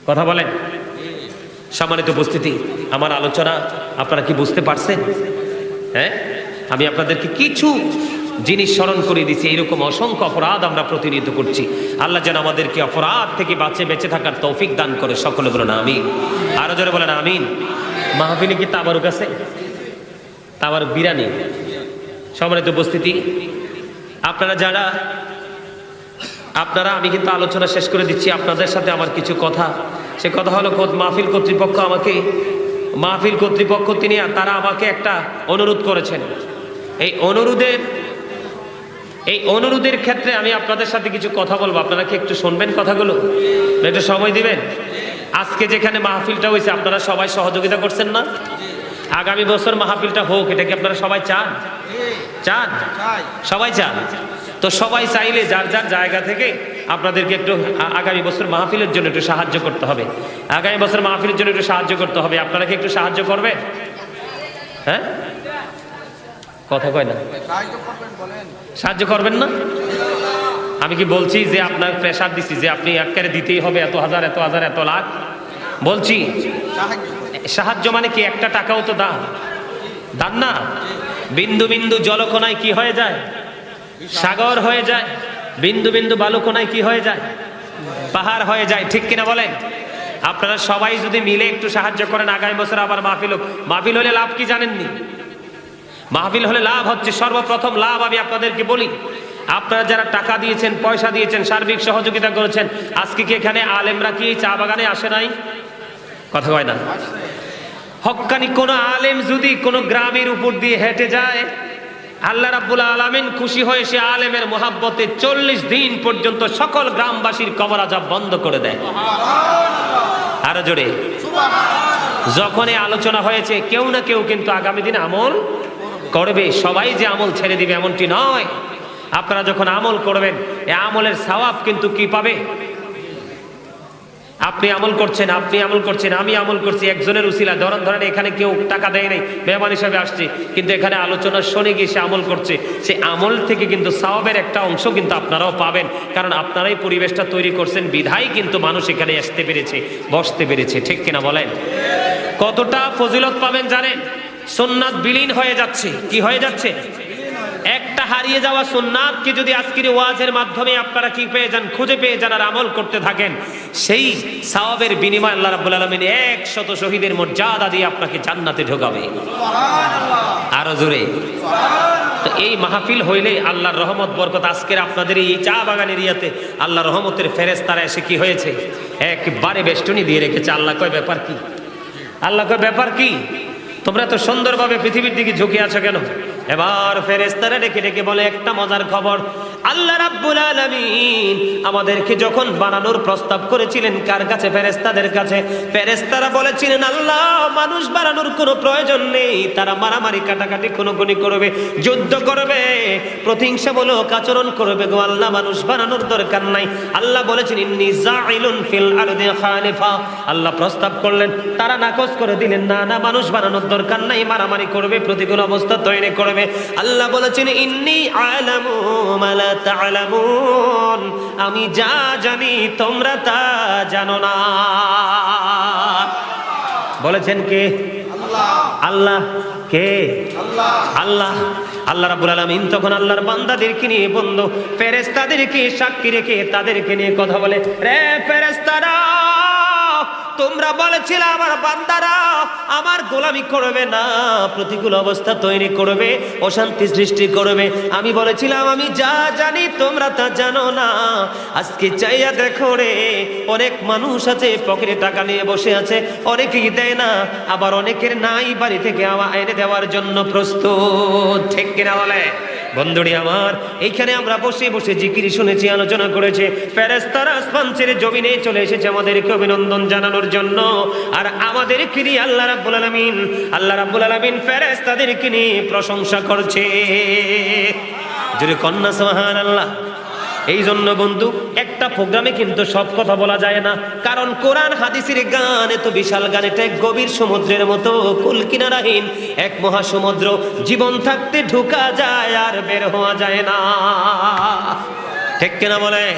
কথা বলেন। সম্মানিত উপস্থিতি, আমার আলোচনা আপনারা কি বুঝতে পারছেন? হ্যাঁ, আমি আপনাদেরকে কিছু জিনিস স্মরণ করে দিচ্ছি। এইরকম অসংখ্য অপরাধ আমরা প্রতিনিয়ত করছি। আল্লাহ যেন আমাদেরকে অপরাধ থেকে বেঁচে থাকার তৌফিক দান করে। সকলে বলেন আমিন। আরো জোরে বলেন আমিন। মাহফিলে কি তাবারুক আছে? তাবারুক বিরানি। সম্মানিত উপস্থিতি, আপনারা আমি কিন্তু আলোচনা শেষ করে দিচ্ছি। আপনাদের সাথে আমার কিছু কথা, সে কথা হলো, মাহফিল কর্তৃপক্ষ তারা আমাকে একটা অনুরোধ করেছেন। এই অনুরোধের ক্ষেত্রে আমি আপনাদের সাথে কিছু কথা বলবো। আপনারা কি একটু শুনবেন কথাগুলো? একটু সময় দিবেন? আজকে যেখানে মাহফিলটা হয়েছে, আপনারা সবাই সহযোগিতা করছেন না? আগামী বছর মাহফিলটা হোক, এটা কি আপনারা সবাই চান? চান? সবাই চান? তো সবাই চাইলে যার যার জায়গা থেকে আপনাদেরকে একটু আগামী বছর মাহফিলের জন্য একটু সাহায্য করতে হবে। আগামী বছর মাহফিলের জন্য একটু সাহায্য করতে হবে। আপনারা কি একটু সাহায্য করবেন? হ্যাঁ, কথা কয় না, সাহায্য করবেন না? আমি কি বলছি যে আপনার প্রেশার দিচ্ছি যে আপনি একবারে দিতেই হবে এত হাজার এত হাজার এত লাখ? বলছি সাহায্য মানে কি একটা টাকাও তো দান, দান না? বিন্দু বিন্দু জলকণায় কি হয়ে যায়? সাগর হয়ে যায়। বিন্দু বিন্দু বালুকণায় কি হয়ে যায়? পাহাড় হয়ে যায়। ঠিক কিনা বলেন? আপনারা সবাই যদি মিলে একটু সাহায্য করেন, আগামী বছর আবার মাহফিল হোক। মাহফিল হলে লাভ কি জানেননি? মাহফিল হলে লাভ হচ্ছে, সর্বপ্রথম লাভ আমি আপনাদেরকে বলি, আপনারা যারা টাকা দিয়েছেন, পয়সা দিয়েছেন, সার্বিক সহযোগিতা করেছেন, আজকে কি এখানে আলেমরা কি চা বাগানে আসে নাই? কথা কয় না? হক্কানি কোন আলেম যদি কোন গ্রামের উপর দিয়ে হেঁটে যায়, আল্লাহ রাব্বুল আলামিন খুশি হয়ে সে আলেমের মোহাব্বতে 40 দিন পর্যন্ত সকল গ্রামবাসীর কবর আযাব বন্ধ করে দেয়। আরো জোরে। যখন এই আলোচনা হয়েছে, কেউ না কেউ কিন্তু আগামী দিনে আমল করবে। সবাই যে আমল ছেড়ে দিবে এমনটি নয়। আপনারা যখন আমল করবেন, এই আমলের সওয়াব কিন্তু কি পাবে? আপনি আমল করছেন, আপনি আমল করছেন, আমি আমল করছি, একজনের উসিলা। ধরেন এখানে কেউ টাকা দেয় নাই, মেহমান হিসাবে আসছে, কিন্তু এখানে আলোচনা শুনে গিয়ে সে আমল করছে, সে আমল থেকে কিন্তু সওয়াবের একটা অংশ কিন্তু আপনারাও পাবেন। কারণ আপনারাই পরিবেশটা তৈরি করছেন, বিধায় কিন্তু মানুষ এখানে আসতে পেরেছে, বসতে পেরেছে। ঠিক কিনা বলেন? কতটা ফজিলত পাবেন জানেন? সুন্নাত বিলীন হয়ে যাচ্ছে। কি হয়ে যাচ্ছে? একটা হারিয়ে যাওয়া সুন্নাতকে যদি আজকের ওয়াজের মাধ্যমে আপনারা কি পেয়ে যান, খুঁজে পেয়ে যান আর আমল করতে থাকেন, সেই সওয়াবের বিনিময়ে আল্লাহ রাব্বুল আলামিন 100 শহীদের মর্যাদা দিয়ে আপনাকে জান্নাতে ঢোকাবে। আরো জোরে। তো এই মাহফিল হইলে আল্লাহর রহমত বরকত, আজকের আপনাদের এই চা বাগান এরিয়াতে আল্লাহর রহমতের ফেরেশতারা এসে কি হয়েছে? একবারে বেষ্টনী দিয়ে রেখেছে। আল্লাহ কয় ব্যাপার কি? আল্লাহ কয় ব্যাপার কি? তোমরা তো সুন্দরভাবে পৃথিবীর দিকে ঝুঁকে আছো কেন? এবার ফেরেশতারা ডেকে ডেকে বলে একটা মজার খবর। আল্লাহ রাব্বুল আলামিন আমাদেরকে যখন বানানোর প্রস্তাব করেছিলেন, কার কাছে? ফেরেশতাদের কাছে। ফেরেশতারা বলেছিলেন, আল্লাহ মানুষ বানানোর কোনো প্রয়োজন নেই। তারা মারামারি কাটাকাটি খুনোখুনি করবে, যুদ্ধ করবে, প্রতিহিংসামূলক আচরণ করবে গো আল্লাহ, মানুষ বানানোর দরকার নাই। আল্লাহ বলেছেন ইন্নী জাইলুন ফিল আরদি খালিফা। আল্লাহ প্রস্তাব করলেন, তারা নাকচ করে দিলেন, না না মানুষ বানানোর দরকার নাই, মারামারি করবে, প্রতিকূল অবস্থা তৈরি করবে। আল্লাহ বলেছেন ইন্নী আ'লামু মা লা তা'লামুন, আমি যা জানি তোমরা তা জানো না। বলেছেন কে? আল্লাহ। আল্লাহ কে? আল্লাহ। আল্লাহ। আল্লাহ রাব্বুল আলামিন তখন আল্লাহর বান্দাদেরকে নিয়ে, বন্ধু ফেরেশতাদেরকে সাক্ষী রেখে তাদেরকে নিয়ে কথা বলে, রে ফেরেশতারা, তোমরা বলেছিলে আমার বান্দারা আমার গোলামি করবে না, প্রতিকূল অবস্থা তৈরি করবে, অশান্তি সৃষ্টি করবে। আমি বলেছিলাম আমি যা জানি তোমরা তা জানো না। আজকে চাইয়া দেখো রে, অনেক মানুষ আছে পকেটে টাকা নিয়ে বসে আছে, অনেকেই দেয় না, আবার অনেকের নাই, বাড়ি থেকে এনে দেওয়ার জন্য প্রস্তুত। ঠিক কিনা বলে? বন্ধুরি আমার, এইখানে আমরা বসে বসে জিকির শুনেছি, আলোচনা করেছে। ফেরেশতারা আসমান ছেড়ে জমিনে চলে এসেছে আমাদেরকে অভিনন্দন জানানোর জন্য। আর আমাদেরকে নিয়ে আল্লাহ রাব্বুল আলামিন ফেরেশতাদেরকে নিয়ে প্রশংসা করছে। যদি কন্যা সুবহানাল্লাহ। এই জন্য বন্ধু, একটা প্রোগ্রামে কিন্তু সব কথা বলা যায় না, কারণ কোরআন হাদিসের গান এত বিশাল গান, এটা এক গভীর সমুদ্রের মতো, কুল কিনারাহীন এক মহাসমুদ্র। জীবন থাকতে ঢোকা যায় আর বের হওয়া যায় না। ঠিক কিনা বলেন?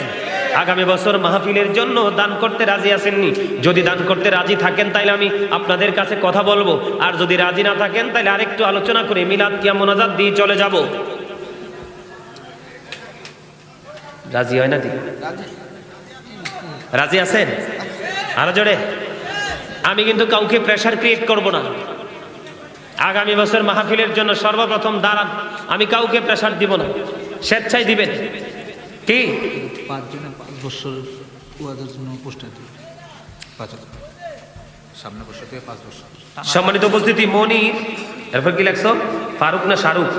আগামী বছর মাহফিলের জন্য দান করতে রাজি আছেননি? যদি দান করতে রাজি থাকেন তাহলে আমি আপনাদের কাছে কথা বলবো, আর যদি রাজি না থাকেন তাহলে আরেকটু আলোচনা করে মিলাদ কিয়া মোনাজাত দিয়ে চলে যাব। রাজি হয় না? রাজি আছেন? আরো জোরে। আমি কিন্তু কাউকে প্রেসার ক্রিয়েট করব না। আগামী বছর মাহফিলের জন্য সর্বপ্রথম দাঁড়ান, আমি কাউকে প্রেসার দিব না, স্বেচ্ছায় দিবেন। কি 5 জনে 5 বছর ওয়াজের জন্য পোস্টার দিই, 5 সামনে বছর থেকে 5 বছর। সম্মানিত উপস্থিতি, মনির, এরপর কি লেখছো? ফারুক না শাহরুখ?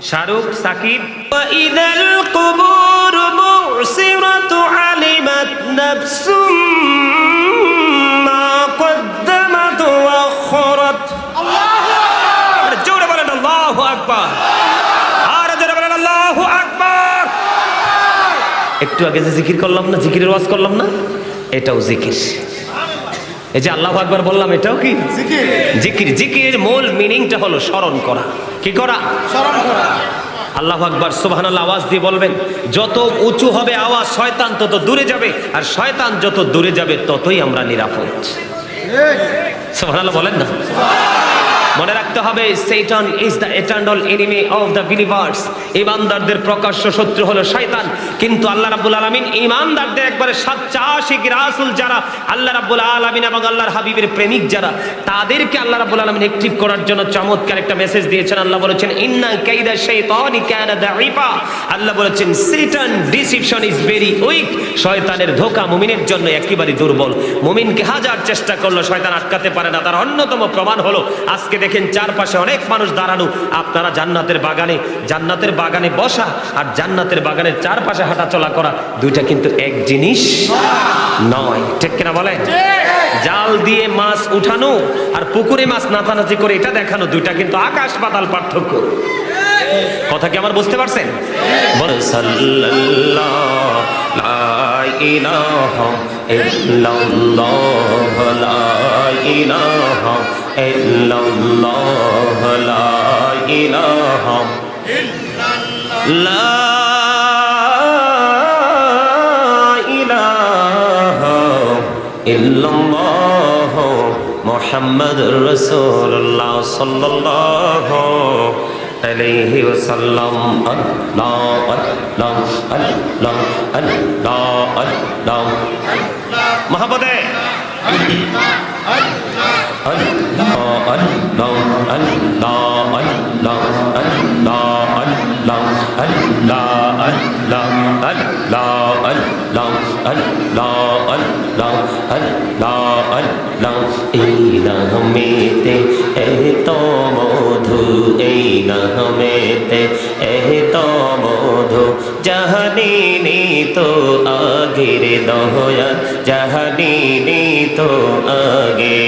শাহরুখ, সাকিব। ওয়াইদাল কুবুর মুসিরাতু আলিমাত নাফসুম মা কদ্দামাত ওয়া আখরাত। একটু আগে যে জিকির করলাম না, জিকিরের ওয়াজ করলাম না, এটাও জিকির। এই যে আল্লাহু আকবার বললাম, এটাও কি জিকির? জিকিরের মূল মিনিংটা হলো স্মরণ করা। কি করা? স্মরণ করা। আল্লাহু আকবার সুবহানাল্লাহ আওয়াজ দিয়ে বলবেন। যত উঁচু হবে আওয়াজ, শয়তান তত দূরে যাবে, আর শয়তান যত দূরে যাবে ততই আমরা নিরাপদ। সুবহানাল্লাহ বলেন না? মনে রাখতে হবে, শয়তান is the eternal enemy of the believers. ইমানদারদের প্রকাশ্য শত্রু হলো শয়তান। কিন্তু আল্লাহ রাব্বুল আলামিন ইমানদারদের একবারে সাচ্চা আশিক রাসূল যারা, আল্লাহ রাব্বুল আলামিন এবং আল্লাহর হাবিবের প্রেমিক যারা, তাদেরকে আল্লাহ রাব্বুল আলামিন অ্যাক্টিভ করার জন্য চমৎকার একটা মেসেজ দিয়েছেন। আল্লাহ বলেছেন, ইন্না কাইদা শাইতানি কানা দাঈফা। আল্লাহ বলেছেন, শয়তান ডিসিপশন ইজ ভেরি উইক। শয়তানের ধোঁকা মুমিনের জন্য একেবারে দুর্বল। মুমিনকে হাজার চেষ্টা করলো শয়তান আটকাতে পারে না। তার অন্যতম প্রমাণ হলো আজকে দেখেন চারপাশে অনেক মানুষ দাঁড়ানো। আপনারা জান্নাতের বাগানে বসা আর জান্নাতের বাগানের চারপাশে হাঁটাচলা করা, দুইটা কিন্তু এক জিনিস নয়। ঠিক কিনা বলেন? জাল দিয়ে মাছ উঠানো আর পুকুরে মাছ নাচানাচি করে এটা দেখানো, দুইটা কিন্তু আকাশ পাতাল পার্থক্য। কথা কি আমার বুঝতে পারছেন? বলে সাল্লাল্লাহু লা ইলাহা ইল্লাল্লাহ, লা ইলাহা ইল্লাল্লাহ, লা ইলাহা লা ইলাহা ইল্লাল্লাহ মুহাম্মাদুর রাসূলুল্লাহ সাল্লাল্লাহু আলাইহি ওয়াসাল্লাম। আল্লাহু আল্লাহ আল্লাহ আল্লাহ আল্লাহ মহব্বতে আল্লাহ আল্লাহ আল্লাহ আল্লাহ আল্লাহ আল্লাহ আল্লাহ আল্লাহ আল্লাহ আল্লাহ আল্লাহ আল্লাহ আল্লাহ আল্লাহ। এই নামেতে এত মধু, এই নামেতে এত মধু, জাহানিনি তো আগের দয়াল, জাহানিনি তো আগে।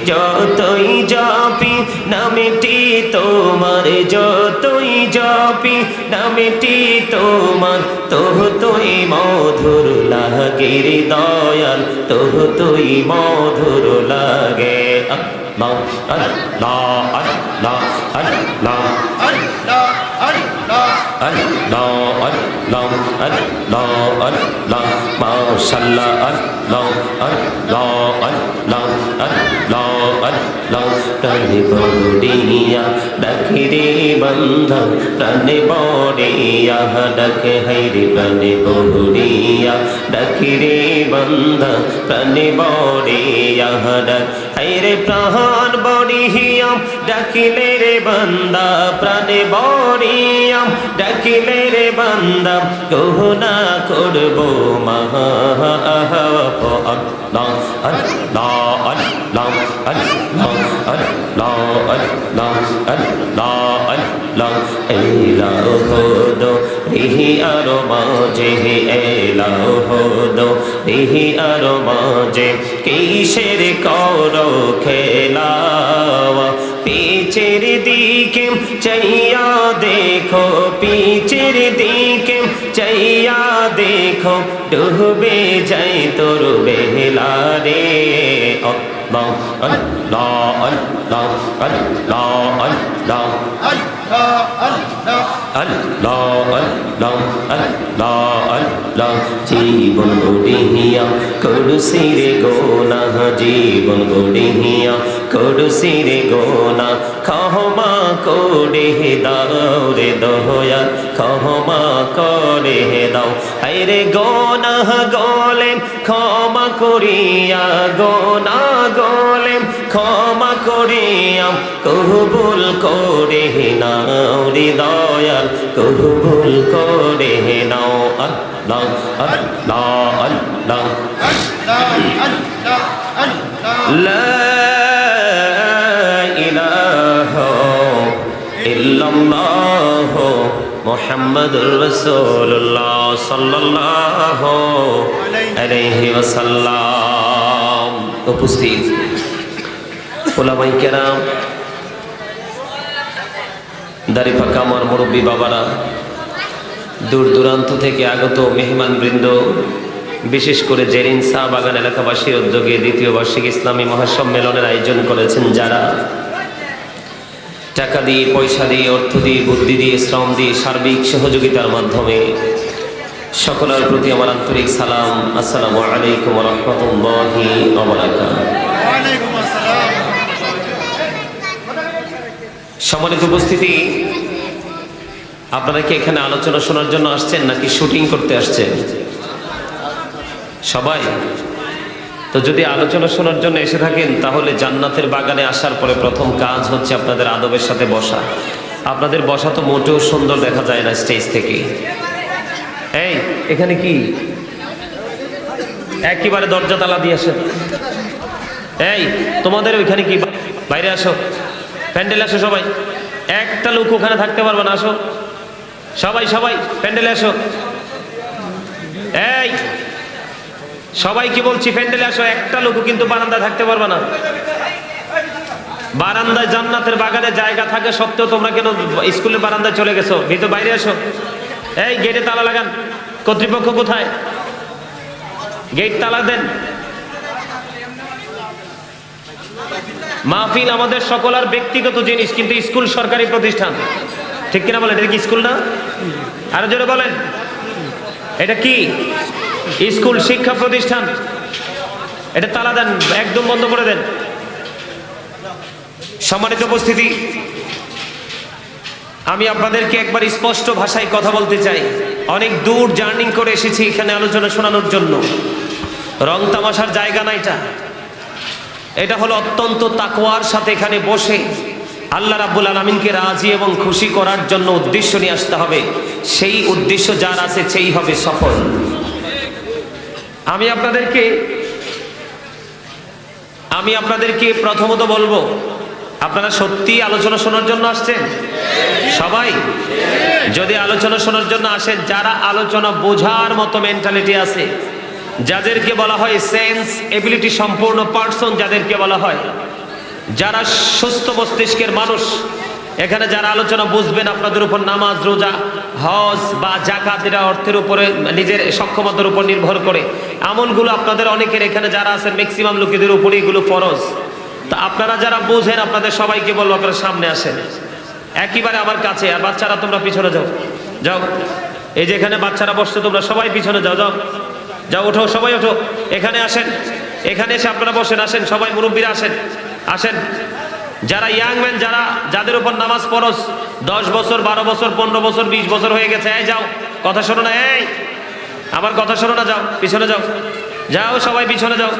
যতই জপি নামটি তোমার, যতই জপি নামটি তোমার, ততই মধুর লাগে রে দয়াল, ততই মধুর লাগে। আল্লাহ আল্লাহ আল্লাহ আল্লাহ আল্লাহ আল্লাহ আল্লাহ আল্লাহ মাশাআল্লাহ আল্লাহ আল্লাহ আল্লাহ আল্লাহ আল্লাহ। প্রাণে বড়িয়া ডাকে রে বান্দা, প্রাণে বড়িয়া ডাকে হাইরে, প্রাণে বড়িয়া ডাকে রে বান্দা, প্রাণে বড়িয়া ডাক হাইরে, প্রাণ বড়িয়া ডাকিলে রে বান্দা, প্রাণে বড়িয়া ডাকিলে রে বান্দা, গহনা করব মহা। আল্লাহ আল্লাহ আল্লাহ আল্লাহ আল্লাহ আল্লাহ আল্লাহ আল্লাহ। এলাও হদো রিহি আর মাঝে, এলাও হদো রিহি আর মাঝে, কিসের করো খেলাওয়া, পিছের দিকে চাইয়া দেখো, পিছের দিকে চাইয়া দেখো, ডুবে যাই তোর বেলা রে। আল্লাহ আল্লাহ আল্লাহ আল্লাহ আল্লাহ আল্লাহ আল্লাহ আল্লাহ আল্লাহ। জীবন গড়িয়া করছি রে গোনা, জীবন গড়িয়া করছি রে গোনা, ক্ষমা করে দাও রে দয়া, ক্ষমা করে দাও। আরে গোনা গোলেম ক্ষমা করিয়া, গোনা গোলেম ক্ষমা করিয়া, কবুল করে নাও রে দয়াল, কবুল করে নাও। আল্লাহ আল্লাহ আল্লাহ লা ইলাহা ইল্লাল্লাহ মুহাম্মাদুর রাসূলুল্লাহ সাল্লাল্লাহু আলাইহি ওয়াসাল্লাম। উপস্থিত ওলামায়ে কেরাম, দাড়ি পাকা আমার মুরব্বী বাবারা, দূর দূরান্ত থেকে আগত মেহমানবৃন্দ, বিশেষ করে জেরিন চা বাগান এলাকাবাসীর উদ্যোগে দ্বিতীয় বার্ষিক ইসলামী মহাসম্মেলনের আয়োজন করেছেন যারা, টাকা দিয়ে, পয়সা দিয়ে, অর্থ দিয়ে, বুদ্ধি দিয়ে, শ্রম দিয়ে, সার্বিক সহযোগিতার মাধ্যমে, সকলের প্রতি আমার আন্তরিক সালাম। আসসালামু আলাইকুম ওয়া রাহমাতুল্লাহি ওয়া বারাকাতুহু। সম্মানিত উপস্থিতি, আপনারা কি এখানে আলোচনা শোনার জন্য আসছেন নাকি শুটিং করতে আসছেন? সবাই তো যদি আলোচনা শোনার জন্য এসে থাকেন, তাহলে জান্নাতের বাগানে আসার পরে প্রথম কাজ হচ্ছে আপনাদের আদবের সাথে বসা। আপনাদের বসা তো মোটেও সুন্দর দেখা যায় না স্টেজ থেকে। এই এখানে কি একেবারে দরজা তালা দিয়ে আসেন? এই তোমাদের ওইখানে কি? বাইরে আসো, প্যান্ডেলে আসো সবাই। একটা লোক ওখানে থাকতে পারবে না, আসো সবাই, সবাই প্যান্ডেলে আসো। এই সবাই কি বলছি, প্যান্ডেলে আসো। একটা লোক কিন্তু বারান্দায় থাকতে পারবে না। বারান্দায় জান্নাতের বাগানে জায়গা থাকে সত্ত্বেও তোমরা কেন স্কুলের বারান্দায় চলে গেছো? ভিতর বাইরে আসো। এই গেটে তালা লাগান। কর্তৃপক্ষ কোথায়? গেট তালা দেন। মাহফিল আমাদের সকলের ব্যক্তিগত জিনিস, কিন্তু স্কুল সরকারি প্রতিষ্ঠান, ঠিক কিনা বলেন? এটা কি স্কুল না? আরো জোরে বলেন, এটা কি স্কুল? শিক্ষা প্রতিষ্ঠান। এটা তালা দেন, একদম বন্ধ করে দেন। সম্মানিত উপস্থিতি, আমি আপনাদেরকে একবার স্পষ্ট ভাষায় কথা বলতে চাই। অনেক দূর জার্নি করে এসেছি এখানে আলোচনা শোনানোর জন্য। রং তামাশার জায়গা না এটা। এটা হলো অত্যন্ত তাকওয়ার সাথে এখানে বসে আল্লাহ রাব্বুল আলামিনকে রাজি এবং খুশি করার জন্য উদ্দেশ্য নিয়ে আসতে হবে। সেই উদ্দেশ্য যার আছে সেই হবে সফল। আমি আপনাদেরকে প্রথমত বলবো, আপনারা সত্যি আলোচনা শোনার জন্য আসছেন? সবাই যদি আলোচনা শোনার জন্য আসেন, যারা আলোচনা বোঝার মতো মেন্টালিটি আছে, যাদেরকে বলা হয় সেন্স এবিলিটি সম্পূর্ণ পার্সন, যাদেরকে বলা হয়, যারা সুস্থ মস্তিষ্কের মানুষ, এখানে যারা আলোচনা বুঝবেন, আপনাদের উপর নামাজ, রোজা, হজ বা যাকাত, এরা অর্থের উপরে নিজের সক্ষমতার উপর নির্ভর করে। আমলগুলো আপনাদের অনেকের এখানে যারা আছেন ম্যাক্সিমাম লোকেদের উপরে এগুলো ফরজ। তা আপনারা যারা বোঝেন, আপনাদের সবাইকে বলবো আপনারা সামনে আসেন একেবারে আমার কাছে। আর বাচ্চারা তোমরা পিছনে যাও, যাও। এই যে এখানে বাচ্চারা বসছে, তোমরা সবাই পিছনে যাও, যাও যাও, ওঠো, সবাই ওঠো, এখানে আসেন। এখানে এসে আপনারা বসেন, আসেন সবাই, মুরব্বীরা আসেন, আসেন। যারা ইয়াং ম্যান, যাদের উপর নামাজ ফরজ, 10 বছর, 12 বছর, 15 বছর, 20 বছর হয়ে গেছে, এই যাও, কথা শোনো না, এই আমার কথা শোনো না, যাও পিছনে যাও, যাও সবাই পিছনে যাও।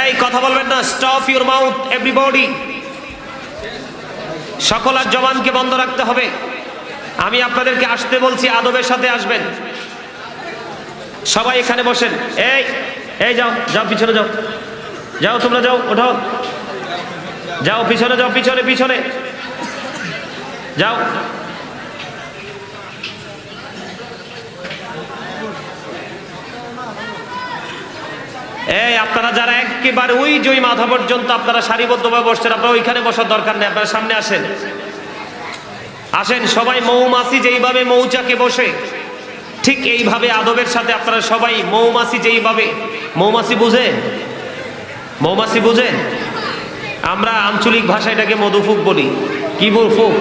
এই কথা বলবেন না, স্টপ ইউর মাউথ এভরিবডি। সকলের জবানকে বন্ধ রাখতে হবে। আমি আপনাদেরকে আসতে বলছি, আদবের সাথে আসবেন। সবাই এখানে বসেন। এই যাও, যাও পিছনে যাও, যাও তোমরা যাও, ওঠো, যাও পিছনে যাও, পিছনে পিছনে যাও। আপনারা যারা একেবারে ওই জয় মাথা পর্যন্ত আপনারা সারিবদ্ধভাবে বসছেন, আপনারা ওইখানে বসার দরকার নেই, আপনারা সামনে আসেন, আসেন সবাই। মৌমাছি যেইভাবে মৌচাকে বসে, ঠিক এইভাবে আদবের সাথে আপনারা সবাই মৌমাছি যেইভাবে, মৌমাছি বুঝেন? মৌমাছি বুঝেন? আমরা আঞ্চলিক ভাষায় এটাকে মধুফুক বলি। কি ফুক?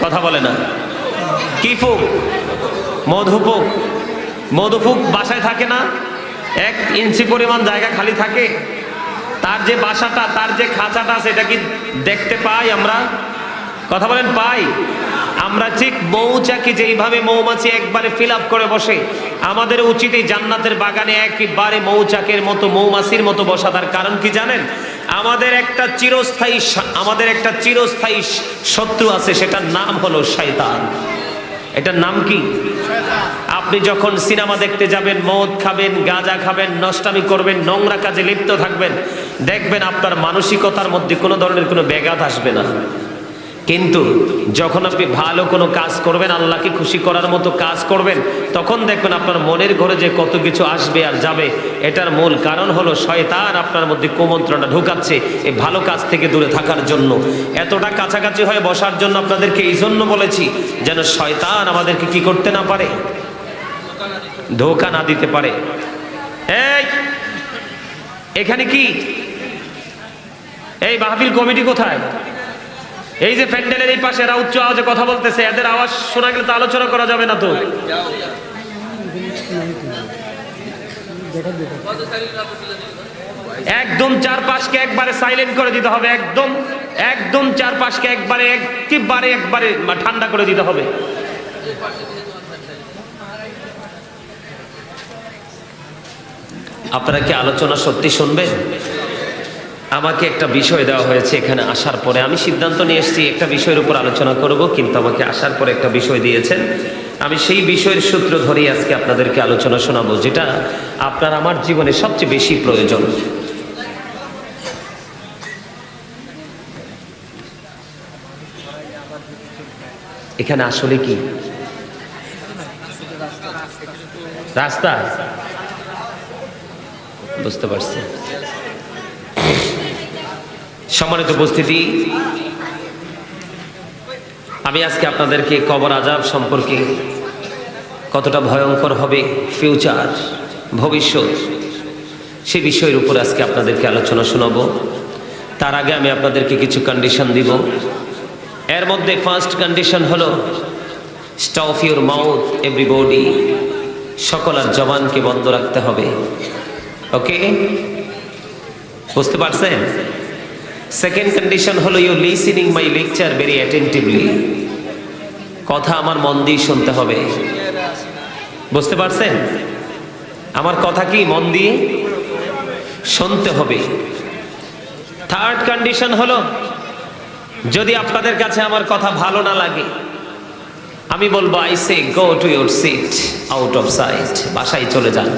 কথা বলে না। কি ফুক? মধুফুক। মধুফুক বাসায় থাকে না, 1 ইঞ্চি পরিমাণ জায়গা খালি থাকে, তার যে বাসাটা, তার যে খাঁচাটা আছে, এটা কি দেখতে পাই আমরা? কথা বলেন, পাই? আমরা ঠিক মৌচাকে যেইভাবে মৌমাছি একবারে ফিল আপ করে বসে, আমাদের উচিত এই জান্নাতের বাগানে একেবারে মৌচাকের মতো, মৌমাছির মতো বসা। তার কারণ কি জানেন? আমাদের একটা চিরস্থায়ী শত্রু আছে, সেটার নাম হলো শয়তান। এটার নাম কি? আপনি যখন সিনেমা দেখতে যাবেন, মদ খাবেন, গাঁজা খাবেন, নষ্টামি করবেন, নোংরা কাজে লিপ্ত থাকবেন, দেখবেন আপনার মানসিকতার মধ্যে কোনো ধরনের কোনো ব্যাঘাত আসবে না। কিন্তু যখন আপনি ভালো কোনো কাজ করবেন, আল্লাহকে খুশি করার মতো কাজ করবেন, তখন দেখবেন আপনার মনের ঘরে যে কত কিছু আসবে আর যাবে, এটার মূল কারণ হলো শয়তান আপনার মধ্যে কুমন্ত্রণা ঢুকাচ্ছে এই ভালো কাজ থেকে দূরে থাকার জন্য। এতটা কাছাকাছি হয়ে বসার জন্য আপনাদেরকে এই জন্য বলেছি, যেন শয়তান আমাদেরকে কি করতে না পারে, ধোঁকা না দিতে পারে। এই এখানে কি এই মাহফিল কমিটি কোথায়? এই যে প্যান্ডেলের এই পাশে এরা উচ্চ আওয়াজে কথা বলতেছে, এদের আওয়াজ শোনা গেলে তো আলোচনা করা যাবে না। তো একদম চারপাশকে একবারে সাইলেন্ট করে দিতে হবে, একদম একদম চারপাশকে একবারে ঠান্ডা করে দিতে হবে। আপনারা কি আলোচনা সত্যি শুনবেন? আমাকে একটা বিষয় দেওয়া হয়েছে, এখানে আসার পরে আমি সিদ্ধান্ত নিয়ে এসেছি একটা বিষয়ের উপর আলোচনা করব, কিন্তু আমাকে আসার পরে একটা বিষয় দিয়েছেন, আমি সেই বিষয়ের সূত্র ধরেই আজকে আপনাদেরকে আলোচনা শোনাবো, যেটা আপনার আমার জীবনে সবচেয়ে বেশি প্রয়োজন। এখানে আসলে কি রাস্তা? বুঝতে পারছি। সম্মানিত উপস্থিতি, আমি আজকে আপনাদেরকে কবর আযাব সম্পর্কে, কতটা ভয়ঙ্কর হবে ফিউচার, ভবিষ্যৎ, সে বিষয়ের উপর আজকে আপনাদেরকে আলোচনা শোনাবো। তার আগে আমি আপনাদেরকে কিছু কন্ডিশন দিব। এর মধ্যে ফার্স্ট কন্ডিশন হলো স্টপ ইউর মাউথ এভরিবডি, সকল আর জবানকে বন্ধ রাখতে হবে। ওকে, বুঝতে পারছেন? সেকেন্ড কন্ডিশন হলো you listening my lecture very attentively, কথা আমার মন দিয়ে শুনতে হবে। বুঝতে পারছেন? আমার কথা কি মন দিয়ে শুনতে হবে। থার্ড কন্ডিশন হলো, যদি আপনাদের কাছে আমার কথা ভালো না লাগে, আমি বলবো I say go to your seat out of sight, বাসায় চলে যান।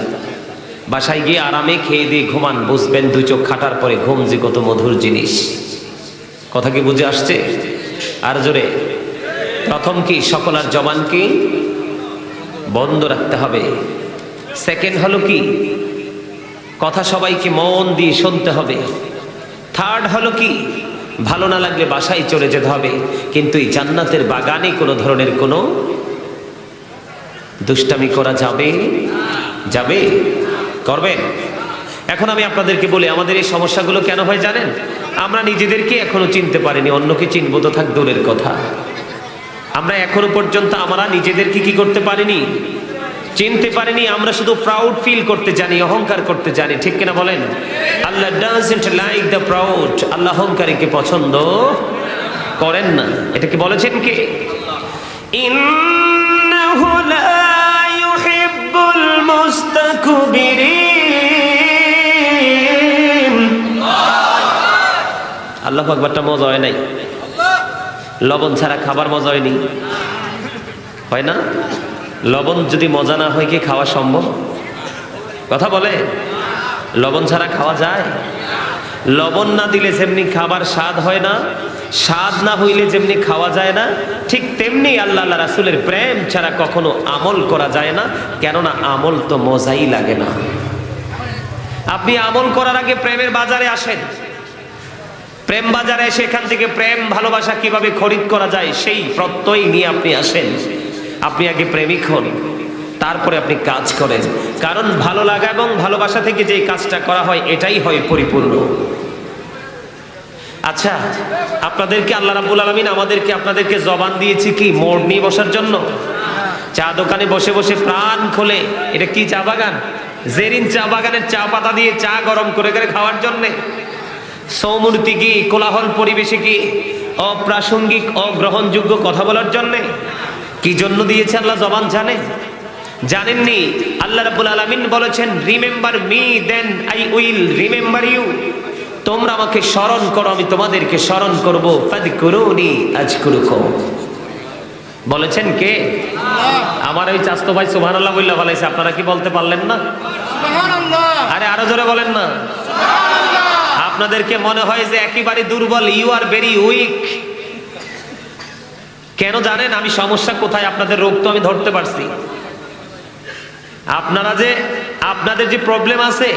বাসায় গিয়ে আরামে খেয়ে দিয়ে ঘুমান, বুঝবেন দুই চোখ খাটার পরে ঘুম যে কত মধুর জিনিস। কথা কি বুঝে আসছে? আর জোরে। প্রথম কি, সকল আর জবানকে বন্ধ রাখতে হবে। সেকেন্ড হলো কি, কথা সবাইকে মন দিয়ে শুনতে হবে। থার্ড হলো কি, ভালো না লাগলে বাসায় চলে যেতে হবে, কিন্তু এই জান্নাতের বাগানে কোনো ধরনের কোনো দুষ্টামি করা যাবে যাবে করবেন। এখন আমি আপনাদেরকে বলি, আমাদের এই সমস্যাগুলো কেন হয় জানেন? আমরা নিজেদেরকে এখনো চিনতে পারিনি, অন্যকে চিনবো তো থাক দূরের কথা। আমরা এখনো পর্যন্ত আমরা নিজেদেরকে কি করতে পারিনি, চিনতে পারিনি। আমরা শুধু প্রাউড ফিল করতে জানি, অহংকার করতে জানি, ঠিক কিনা বলেন? আল্লাহ ডাজন্ট লাইক দ্য প্রাউড, আল্লাহ অহংকারীকে পছন্দ করেন না। এটা কি বলেছেন কে? ইন্নাহু লা ইউহিব্বুল মুস্তাকবিরিন। আল্লাহু আকবারটা মজা হয় নাই? লবণ ছাড়া খাবার মজা হয়নি, হয় না? লবণ যদি মজা না হয় কি খাওয়া সম্ভব? কথা বলে, লবণ ছাড়া খাওয়া যায়? লবণ না দিলে যেমনি খাবার স্বাদ হয় না, স্বাদ না হইলে যেমনি খাওয়া যায় না, ঠিক তেমনি আল্লাহ রাসূলের প্রেম ছাড়া কখনো আমল করা যায় না। কেননা আমল তো মজাই লাগে না। আপনি আমল করার আগে প্রেমের বাজারে আসেন, প্রেম বাজারে এসে এখান থেকে প্রেম ভালোবাসা কিভাবে খরিদ করা যায় সেই প্রত্যয় নিয়ে আপনি আসেন। আপনি আগে প্রেমিক হন, তারপরে আপনি কাজ করেন। কারণ ভালো লাগা এবং ভালোবাসা থেকে যে কাজটা করা হয় এটাই হয় পরিপূর্ণ। আচ্ছা, আপনাদেরকে আল্লাহ রাব্বুল আলামিন আপনাদেরকে জবান দিয়েছে কি মোড় নিয়ে বসার জন্য? চা দোকানে বসে বসে প্রাণ খোলে, এটা কি চা বাগান? জেরিন চা বাগানের চা পাতা দিয়ে চা গরম করে করে খাওয়ার জন্যে? সৌমূর্তি কি, কোলাহল পরিবেশে কি, অপ্রাসঙ্গিক অগ্রহণযোগ্য কথা বলার জন্যে? কি জন্য দিয়েছে আল্লাহ জবান জানেন? জানেননি? আল্লাহ রাব্বুল আলামিন বলেছেন, remember me then I will remember you. তোমরা আমাকে স্মরণ করো, আমি তোমাদেরকে স্মরণ করব। ফাযকুরুনি আযকুরুকুম। বলেছেন কে? আমার ওই চাচতো ভাই সুবহানাল্লাহ বললা বলেছে, আপনারা কি বলতে পারলেন না? সুবহানাল্লাহ। আরে আরো জোরে বলেন না। সুবহানাল্লাহ। আপনাদেরকে মনে হয় যে একেবারে দুর্বল, ইউ আর ভেরি উইক। কেন জানেন? আমি সমস্যা কোথায়, আপনাদের রোগ তো আমি ধরতে পারছি। আপনাদের যে প্রবলেম আছে,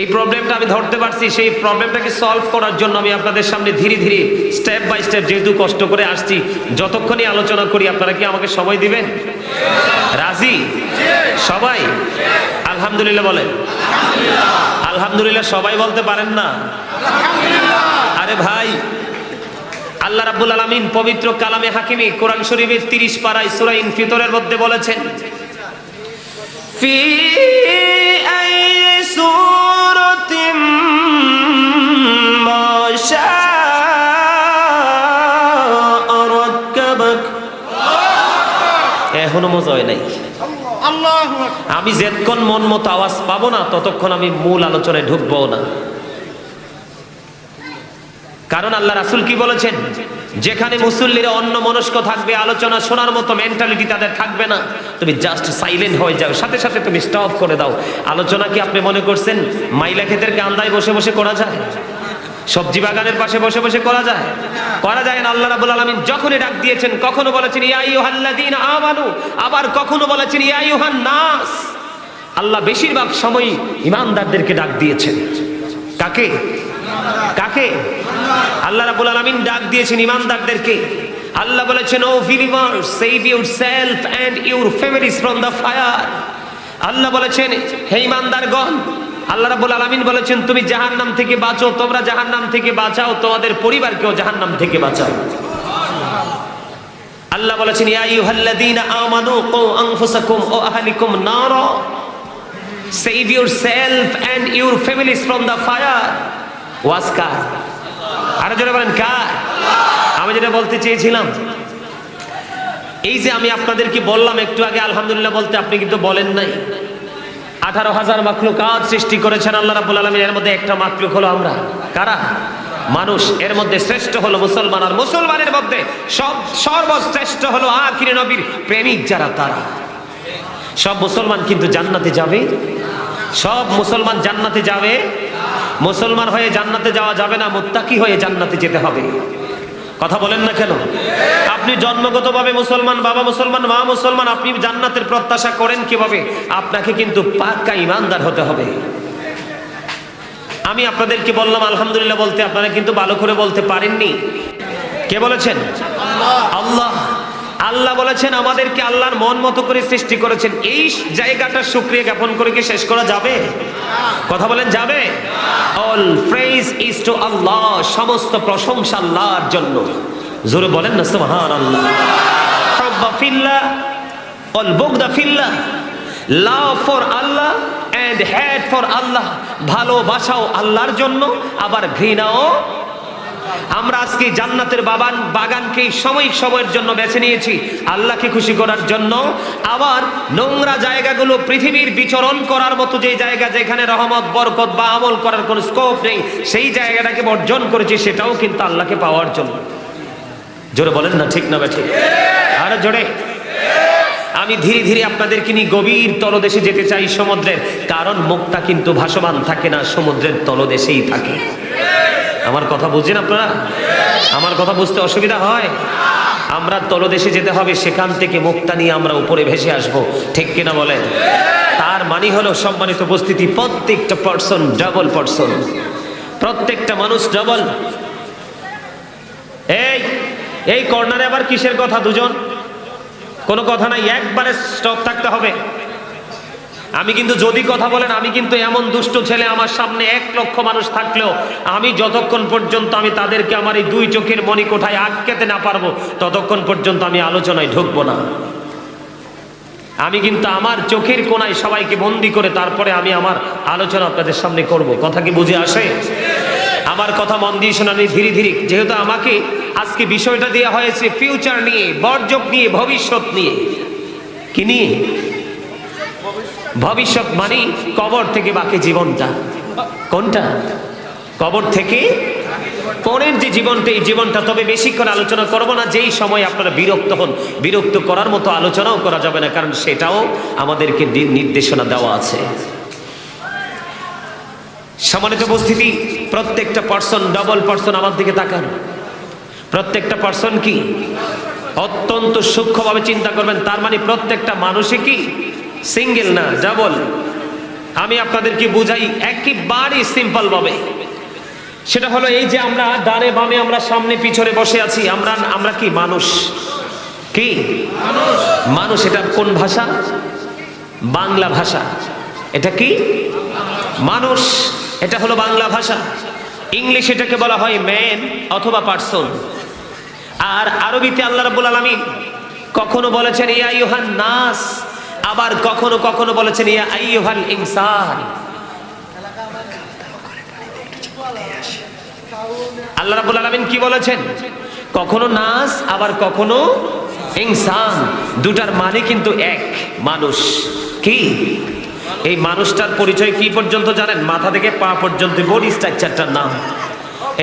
এই প্রবলেমটা আমি ধরতে পারছি। সেই প্রবলেমটাকে সলভ করার জন্য আমি আপনাদের সামনে ধীরে ধীরে স্টেপ বাই স্টেপ, যেহেতু কষ্ট করে আসছি, যতক্ষণই আলোচনা করি আপনারা কি আমাকে সময় দিবেন? রাজি সবাই? আলহামদুলিল্লাহ বলেন। আলহামদুলিল্লাহ সবাই বলতে পারেন না? আরে ভাই, আল্লাহ রাব্বুল আলামিন পবিত্র কালামে হাকিমে কোরআন শরীফের 30 পারায় সূরা ইনফিতরের মধ্যে বলেছেন, ফি আই সূরাতিন মা শাআ রাক্কাবাক। এখনো মজা হয় নাই। আমি যেতক্ষণ মন মতো আওয়াজ পাবো না, ততক্ষণ আমি মূল আলোচনায় ঢুকবো না। কারণ আল্লাহ রাসূল কি বলেছেন? যেখানে মুসল্লিরা অন্য মনস্ক থাকবে, আলোচনা শোনার মতো মেন্টালিটি তাদের থাকবে না, তুমি জাস্ট সাইলেন্ট হয়ে যাও, সাথে সাথে তুমি স্টপ করে দাও। আলোচনা কি আপনি মনে করছেন মাইলা ক্ষেতের কান্দায় বসে বসে করা যায়? সবজি বাগানের পাশে বসে বসে করা যায়? করা যায় না। আল্লাহ রাব্বুল আলামিন যখনই ডাক দিয়েছেন, কখনো বলেছেন ইয়া আইয়ুহাল্লাযীনা আমানু, আবার কখনো বলেছেন ইয়া আইয়ুহান নাস। আল্লাহ বেশিরভাগ সময় ঈমানদারদেরকে ডাক দিয়েছেন। কাকে? কাকে? আল্লাহ রাব্বুল আলামিন ডাক দিয়েছেন ঈমানদারদেরকে। আল্লাহ বলেছেন, O believers, save yourself and your families from the fire. আল্লাহ বলেছেন, হে ঈমানদারগণ, আল্লাহ রাব্বুল আলামিন বলেছেন, তুমি জাহান্নাম থেকে বাঁচো, তোমরা জাহান্নাম থেকে বাঁচাও, তোমাদের পরিবারকেও জাহান্নাম থেকে বাঁচাও। আল্লাহ বলেছেন, ইয়া আইয়ুহাল্লাযীনা আমানু কু আনফুসাকুম ওয়া আহলিকুম নারা, save yourself and your families from the fire. ওয়াজ কার? আরো জোরে বলেন কার? আমি যেটা বলতে চেয়েছিলাম, এই যে আমি আপনাদেরকে বললাম একটু আগে আলহামদুলিল্লাহ বলতে, আপনি কিন্তু বলেন নাই। 18,000 মাখলুকাত সৃষ্টি করেছেন আল্লাহ রাব্বুল আলামিন, এর মধ্যে একটা মাখলুক হলো আমরা। কারা? মানুষ। এর মধ্যে শ্রেষ্ঠ হলো মুসলমান, আর মুসলমানের মধ্যে সর্বশ্রেষ্ঠ হলো আখিরি নবীর প্রেমিক যারা, তারা। সব মুসলমান কিন্তু জান্নাতে যাবে? সব মুসলমান জান্নাতে যাবে? মুসলমান হয়ে জান্নাতে যাওয়া যাবে না, মুত্তাকি হয়ে জান্নাতে যেতে হবে। কথা বলেন না কেন? আপনি জন্মগতভাবে মুসলমান, বাবা মুসলমান, মা মুসলমান, আপনি জান্নাতের প্রত্যাশা করেন কিভাবে? আপনাকে কিন্তু পাক্কা ঈমানদার হতে হবে। আমি আপনাদেরকে বললাম আলহামদুলিল্লাহ বলতে, আপনারা কিন্তু ভালো করে বলতে পারেননি। কে বলেছেন? আল্লাহ। আল্লাহ বলেছেন আমাদেরকে আল্লাহর মন মতো করে সৃষ্টি করেছেন। এই জায়গাটার শুকরিয়া জ্ঞাপন করে কি শেষ করা যাবে? কথা বলেন, যাবে? All praise is to Allah, সমস্ত প্রশংসা আল্লাহর জন্য। জোরে বলেন না সুবহানাল্লাহ। হুব্বা ফিল্লাহ ওয়াল বুগদা ফিল্লাহ, love for Allah and hate for Allah. ভালোবাসাও আল্লাহর জন্য, আবার ঘৃণাও। আমরা আজকে জান্নাতের বাগানকে সাময়িক সময়ের জন্য বেছে নিয়েছি আল্লাহকে খুশি করার জন্য। আবার নোংরা জায়গাগুলো, পৃথিবীর বিচরণ করার মতো যে জায়গা, যেখানে রহমত, বরকত বা আমল করার কোনো স্কোপ নেই, সেই জায়গাটাকে বর্জন করেছি, সেটাও কিন্তু আল্লাহকে পাওয়ার জন্য। জোরে বলেন না ঠিক না ঠিক? আরো জোরে। আমি ধীরে ধীরে আপনাদেরকে নিয়ে গভীর তলদেশে যেতে চাই, সমুদ্রের। কারণ মুক্তা কিন্তু ভাসমান থাকে না, সমুদ্রের তলদেশেই থাকে। আমার কথা বুঝছেন আপনারা? আমার কথা বুঝতে অসুবিধা হয়? আমরা তলদেশে যেতে হবে, সেখান থেকে মুক্তা নিয়ে আমরা উপরে ভেসে আসব, ঠিক কিনা বলেন? তার মানে হলো সম্মানিত উপস্থিতি, প্রত্যেকটা পার্সন ডাবল পার্সন, প্রত্যেকটা মানুষ ডাবল। এই কর্নারে আবার কিসের কথা? দুজন? কোনো কথা নাই, একবারে স্টপ থাকতে হবে। আমি কিন্তু যদি কথা বলেন, আমি কিন্তু এমন দুষ্ট ছেলে, আমার সামনে 1 লক্ষ মানুষ থাকলেও আমি যতক্ষণ পর্যন্ত আমি তাদেরকে আমার এই 2 চোখের মণিকোঠায় আটকাতে না পারবো, ততক্ষণ পর্যন্ত আমি আলোচনায় ঢুকবো না। আমি কিন্তু আমার চোখের কোণায় সবাইকে বন্দি করে তারপরে আমি আমার আলোচনা আপনাদের সামনে করব। কথা কি বুঝে আসে? আমার কথা মন দিয়ে শোনানি ধীরে ধীরে, যেহেতু আমাকে আজকে বিষয়টা দেওয়া হয়েছে ফিউচার নিয়ে, বর্জক নিয়ে, ভবিষ্যৎ নিয়ে। কি নিয়ে? ভবিষ্যৎ মানে কবর থেকে বাকি জীবনটা। কোনটা? কবর থেকে পরের যে জীবনটা, এই জীবনটা। তবে বেশিক্ষণ আলোচনা করব না, যেই সময় আপনারা বিরক্ত হন। বিরক্ত করার মতো আলোচনাও করা যাবে না, কারণ সেটাও আমাদেরকে নির্দেশনা দেওয়া আছে। সম্মানিত উপস্থিতি, প্রত্যেকটা পার্সন ডাবল পার্সন। আমার দিকে তাকান। প্রত্যেকটা পার্সন কি? অত্যন্ত সূক্ষ্মভাবে চিন্তা করবেন। তার মানে প্রত্যেকটা মানুষই কি সিঙ্গেল না, ডাবল। আমি আপনাদেরকে বুঝাই একেবারে সিম্পল ভাবে। সেটা হলো এই যে আমরা ডানে বামে, আমরা সামনে পিছনে বসে আছি, আমরা কি মানুষ? কি মানুষ? এটা কোন ভাষা? বাংলা ভাষা। এটা কি মানুষ? এটা হলো বাংলা ভাষা। ইংলিশ এটাকে বলা হয় ম্যান অথবা পারসন। আর আরবিতে আল্লাহ রাব্বুল আলামিন কখনো বলেছেন ইয়া আইয়ুহান নাস, আবার কখনো কখনো বলেছেন ইয়া আইয়ুহাল ইনসান। আল্লাহ রাব্বুল আলামিন কি বলেছেন? কখনো নাস আবার কখনো ইনসান। দুটার মানে কিন্তু এক, মানুষ। কি এই মানুষটার পরিচয় কি পর্যন্ত জানেন? মাথা থেকে পা পর্যন্ত বডি স্ট্রাকচারটার নাম।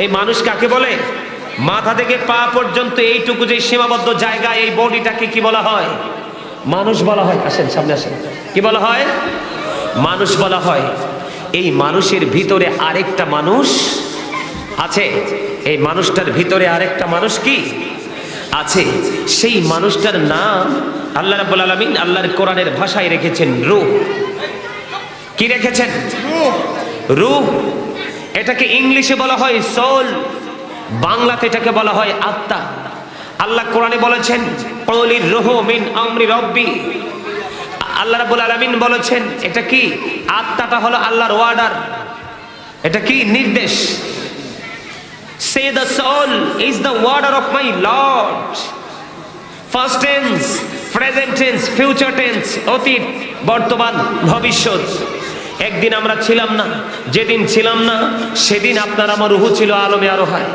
এই মানুষ কাকে বলে? মাথা থেকে পা পর্যন্ত এইটুকু যে সীমাবদ্ধ জায়গা, এই বডিটাকে কি বলা হয়? মানুষ বলা হয়। আসেন সামনে আসেন। কি বলা হয়? মানুষ বলা হয়। এই মানুষের ভিতরে আরেকটা মানুষ আছে। এই মানুষটার ভিতরে আরেকটা মানুষ কি আছে? সেই মানুষটার নাম আল্লাহ রাব্বুল আলামিন আল্লাহর কোরআনের ভাষায় রেখেছেন রূহ। কি রেখেছেন? রূহ। এটাকে ইংলিশে বলা হয় সোল, বাংলাতে এটাকে বলা হয় আত্মা। আল্লাহ কোরআনে বলেছেন ক্বালির রূহু মিন আমরি রাব্বি। আল্লাহ রাব্বুল আলামিন বলেছেন এটা কি? আত্মাটা হলো আল্লাহর অর্ডার। এটা কি? নির্দেশ। Say the soul is the order of my Lord. First tense, present tense, future tense, অতীত, বর্তমান, ভবিষ্যৎ। একদিন আমরা ছিলাম না, যেদিন ছিলাম না সেদিন আপনার আমার রুহু ছিল আলমে আরোহায়,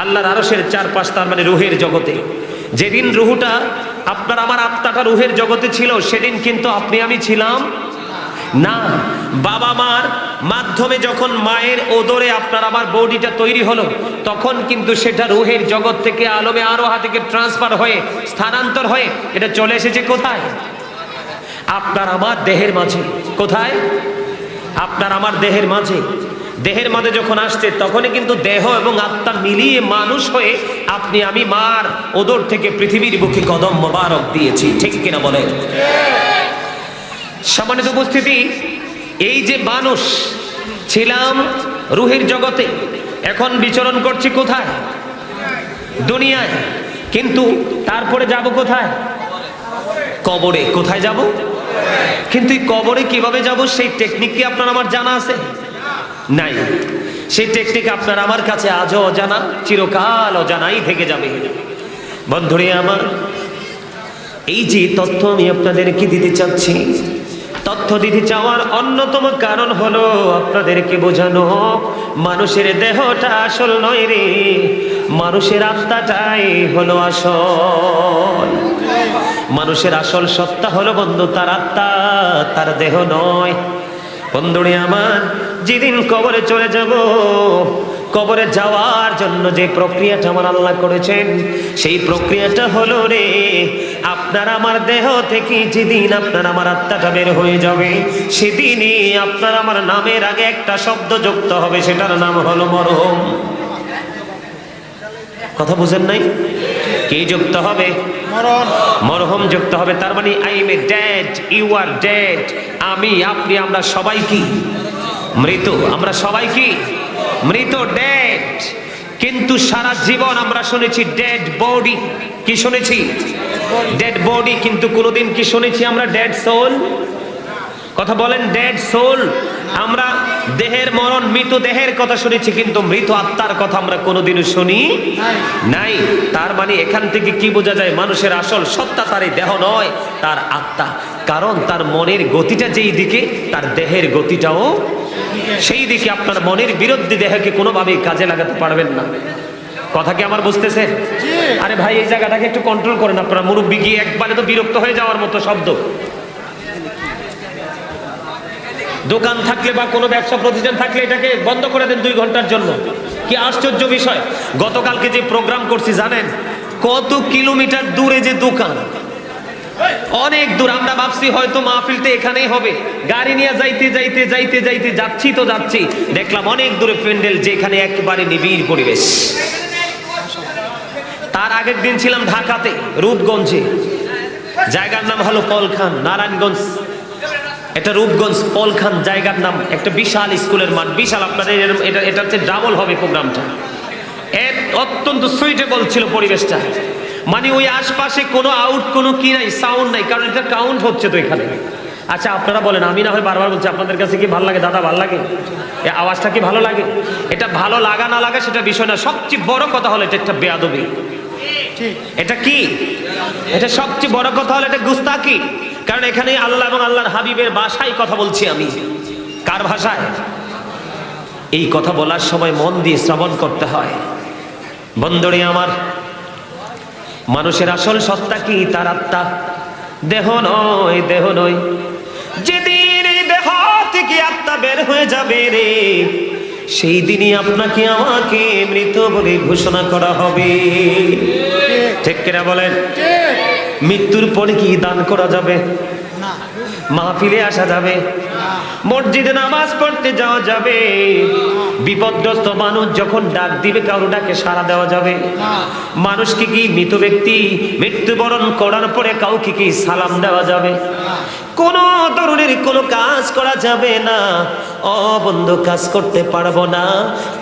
আল্লাহর আরশের চারপাশ, তার মানে রুহের জগতে। যেদিন রুহুটা আপনার আমার আত্মাটা রুহের জগতে ছিল, সেদিন কিন্তু আপনি আমি ছিলাম না। বাবা মার মাধ্যমে যখন মায়ের ওদরে আপনার আমার বডিটা তৈরি হলো, তখন কিন্তু সেটা রুহের জগৎ থেকে আলমে আরোহা থেকে ট্রান্সফার হয়ে, স্থানান্তর হয়ে এটা চলে এসেছে কোথায়? আপনার আমার দেহের মাঝে। কোথায়? আপনার আমার দেহের মাঝে। দেহের মাঝে যখন আসছে, তখনই কিন্তু দেহ এবং আত্মা মিলিয়ে মানুষ হয়ে আপনি আমি মার ওদর থেকে পৃথিবীর বুকে কদম মোবারক দিয়েছি। ঠিক কিনা বলেন? সম্মানিত উপস্থিতি, এই যে মানুষ ছিলাম রুহের জগতে, এখন বিচরণ করছি কোথায়? দুনিয়ায়। কিন্তু তারপরে যাব কোথায়? কবরে। কোথায় যাব? কিন্তু এই কবরে কিভাবে যাব সেই টেকনিক কি আপনার আমার জানা আছে? নাই। সেই টেকনিক আপনার আমার কাছে আজও অজানা, চিরকাল অজানাই থেকে যাবে। বন্ধুরে আমার, এই যে তথ্য আমি আপনাদেরকে দিতে চাচ্ছি, তথ্য দিতে চাওয়ার অন্যতম কারণ হলো আপনাদেরকে বোঝানো মানুষের দেহটা আসল নয় রে, মানুষের আত্মাটাই হলো আসল। মানুষের আসল সত্তা হলো বন্ধু তার আত্মা, তার দেহ নয়। বন্ধুরে আমার, যেদিন কবরে চলে যাব, কবরে যাওয়ার জন্য যে প্রক্রিয়াটা আমার আল্লাহ করেছেন, সেই প্রক্রিয়াটা হলো রে, আপনার আমার দেহ থেকে যেদিন আপনার আমার আত্মাটা বের হয়ে যাবে, সেদিনই আপনার আমার নামের আগে একটা শব্দ যুক্ত হবে, সেটার নাম হলো মরহুম। কথা বুঝেন নাই? কি যুক্ত হবে? মরহুম যুক্ত হবে। তার মানে I am a dead, you are dead. আমি, আপনি, আমরা সবাই কি মৃত। আমরা সবাই কি মৃত, ডেড। কিন্তু সারা জীবন আমরা শুনেছি ডেড বডি। কি শুনেছি? Dead body. কিন্তু কোনোদিন কি শুনেছি আমরা ডেড সোল? কথা বলেন, ডেড সোল। আমরা দেহের মরণ, মৃত দেহের কথা শুনেছি, কিন্তু মৃত আত্মার কথা আমরা কোনোদিনও শুনি নাই। তার মানে এখান থেকে কি বোঝা যায়? মানুষের আসল সত্তা তার এই দেহ নয়, তার আত্মা। কারণ তার মনের গতিটা যেই দিকে, তার দেহের গতিটাও সেই দিকে। আপনার মনের বিরুদ্ধে দেহকে কোনোভাবেই কাজে লাগাতে পারবেন না। কথা কি আমার বুঝতেছেন? আরে ভাই, এই জায়গাটাকে একটু কন্ট্রোল করেন। আপনারা মুরব্বি গিয়ে একবারে তো বিরক্ত হয়ে যাওয়ার মতো শব্দ। দোকান থাকলে বা কোনো ব্যবসা প্রতিষ্ঠান থাকলে এটাকে বন্ধ করে দেন 2 ঘন্টার জন্য। কি আশ্চর্য বিষয়! গতকালকে যে প্রোগ্রাম করছি জানেন কত কিলোমিটার দূরে যে দোকান, অনেক দূর। আমরা ভাবছি হয়তো মাহফিলটা এখানেই হবে, গাড়ি নিয়ে যাইতে যাইতে যাইতে যাইতে যাচ্ছি, দেখলাম অনেক দূরে প্যান্ডেল, যেখানে একেবারে নিবিড় পরিবেশ। তার আগের দিন ছিলাম ঢাকাতে, রূপগঞ্জে। জায়গার নাম হলো পলখান, নারায়ণগঞ্জ। এটা রূপগঞ্জ পলখান জায়গার নাম। একটা বিশাল স্কুলের মাঠ, বিশাল। আপনাদের এটা হচ্ছে ডাবল হবে প্রোগ্রামটা। অত্যন্ত সুইটেবল ছিল পরিবেশটা। মানে ওই আশপাশে কোনো আউট কোনো কি নাই, সাউন্ড নাই, কারণ এটা কাউন্ট হচ্ছে তো এখানে। আচ্ছা আপনারা বলেন, আমি না হয় বারবার বলছি, আপনাদের কাছে কি ভালো লাগে? দাদা ভালো লাগে? এই আওয়াজটা কি ভালো লাগে? এটা ভালো লাগা না লাগা সেটা বিষয় না, সবচেয়ে বড় কথা হলো এটা একটা বেয়াদবি। এটা কি? এটা সবচেয়ে বড় কথা হলো এটা গুস্তাকি। কারণ এখানে আল্লাহ এবং আল্লাহর হাবিবের ভাষায় কথা বলছি আমি। কার ভাষায়? এই কথা বলার সময় মন দিয়ে শ্রবণ করতে হয়। বন্ধুরে আমার, মানুষের আসল সত্তা কি? তার আত্মা, দেহ নয়, দেহ নয়। যেদিন এই দেহ থেকে আত্মা বের হয়ে যাবে রে, সেই দিনই আপনাকে আমাকে মৃত বলে ঘোষণা করা হবে। ঠিক কিনা বলেন? মৃত্যুর পরে কি দান করা যাবে? মাহফিলে আসা যাবে? মসজিদে নামাজ পড়তে যাওয়া যাবে? বিপদগ্রস্ত মানুষ যখন ডাক দিবে কারো ডাকে সাড়া দেওয়া যাবে? মানুষকে কি মৃত ব্যক্তি মৃত্যুবরণ করার পরে কাউকে কি সালাম দেওয়া যাবে? কোন ধরনের কোনো কাজ করা যাবে না। ও বন্ধু, কাজ করতে পারবো না,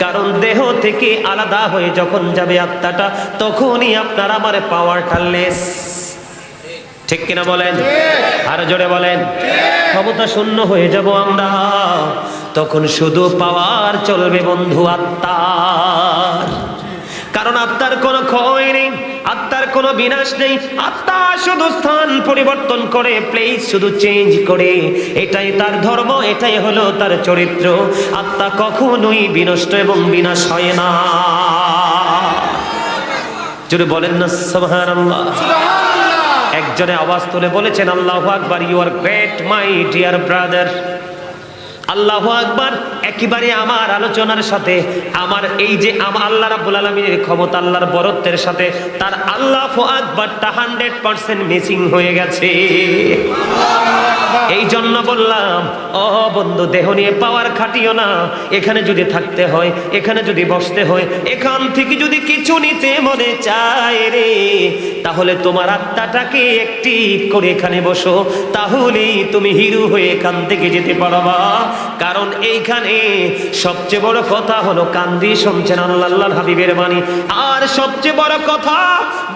কারণ দেহ থেকে আলাদা হয়ে যখন যাবে আত্মাটা, তখনই আপনার আমার পাওয়ারটা লেস। ঠিক কিনা বলেন? আরো জোরে বলেন। ক্ষমতা শূন্য হয়ে যাব আমরা, তখন শুধু পাওয়ার চলবে বন্ধু আত্মার। কারণ আত্মার কোনো ক্ষয় নেই, আত্মার কোনো বিনাশ নেই। আত্মা শুধু স্থান পরিবর্তন করে, প্লেস শুধু চেঞ্জ করে। এটাই তার ধর্ম, এটাই হলো তার চরিত্র। আত্মা কখনোই বিনষ্ট এবং বিনাশ হয় না। জোরে বলেন না সুবহানাল্লাহ। একজনে আওয়াজ তুলে বলেছেন, আল্লাহু আকবার, you are great my dear brother. আল্লাহু আকবার। একেবারে আমার আলোচনার সাথে আমার এই যে আল্লাহ রাব্বুল আলামিনের ক্ষমতা, আল্লাহর বরত্বের সাথে তার আল্লাহু আকবারটা 100% মিসিং হয়ে গেছে। এই জন্য বললাম, ও বন্ধু, দেহ নিয়ে পাওয়ার খাটিও না। এখানে যদি থাকতে হয়, এখানে যদি বসতে হয়, এখান থেকে যদি কিছু নিতে মনে চায় রে, তাহলে তোমার আত্মাটাকে অ্যাক্টিভ করে এখানে বসো, তাহলেই তুমি হিরো হয়ে এখান থেকে যেতে পারবা। কারণ এইখানে সবচেয়ে বড় কথা হলো, কান দিয়ে শুনছেন আল্লাহর হাবিবের বাণী। আর সবচেয়ে বড় কথা,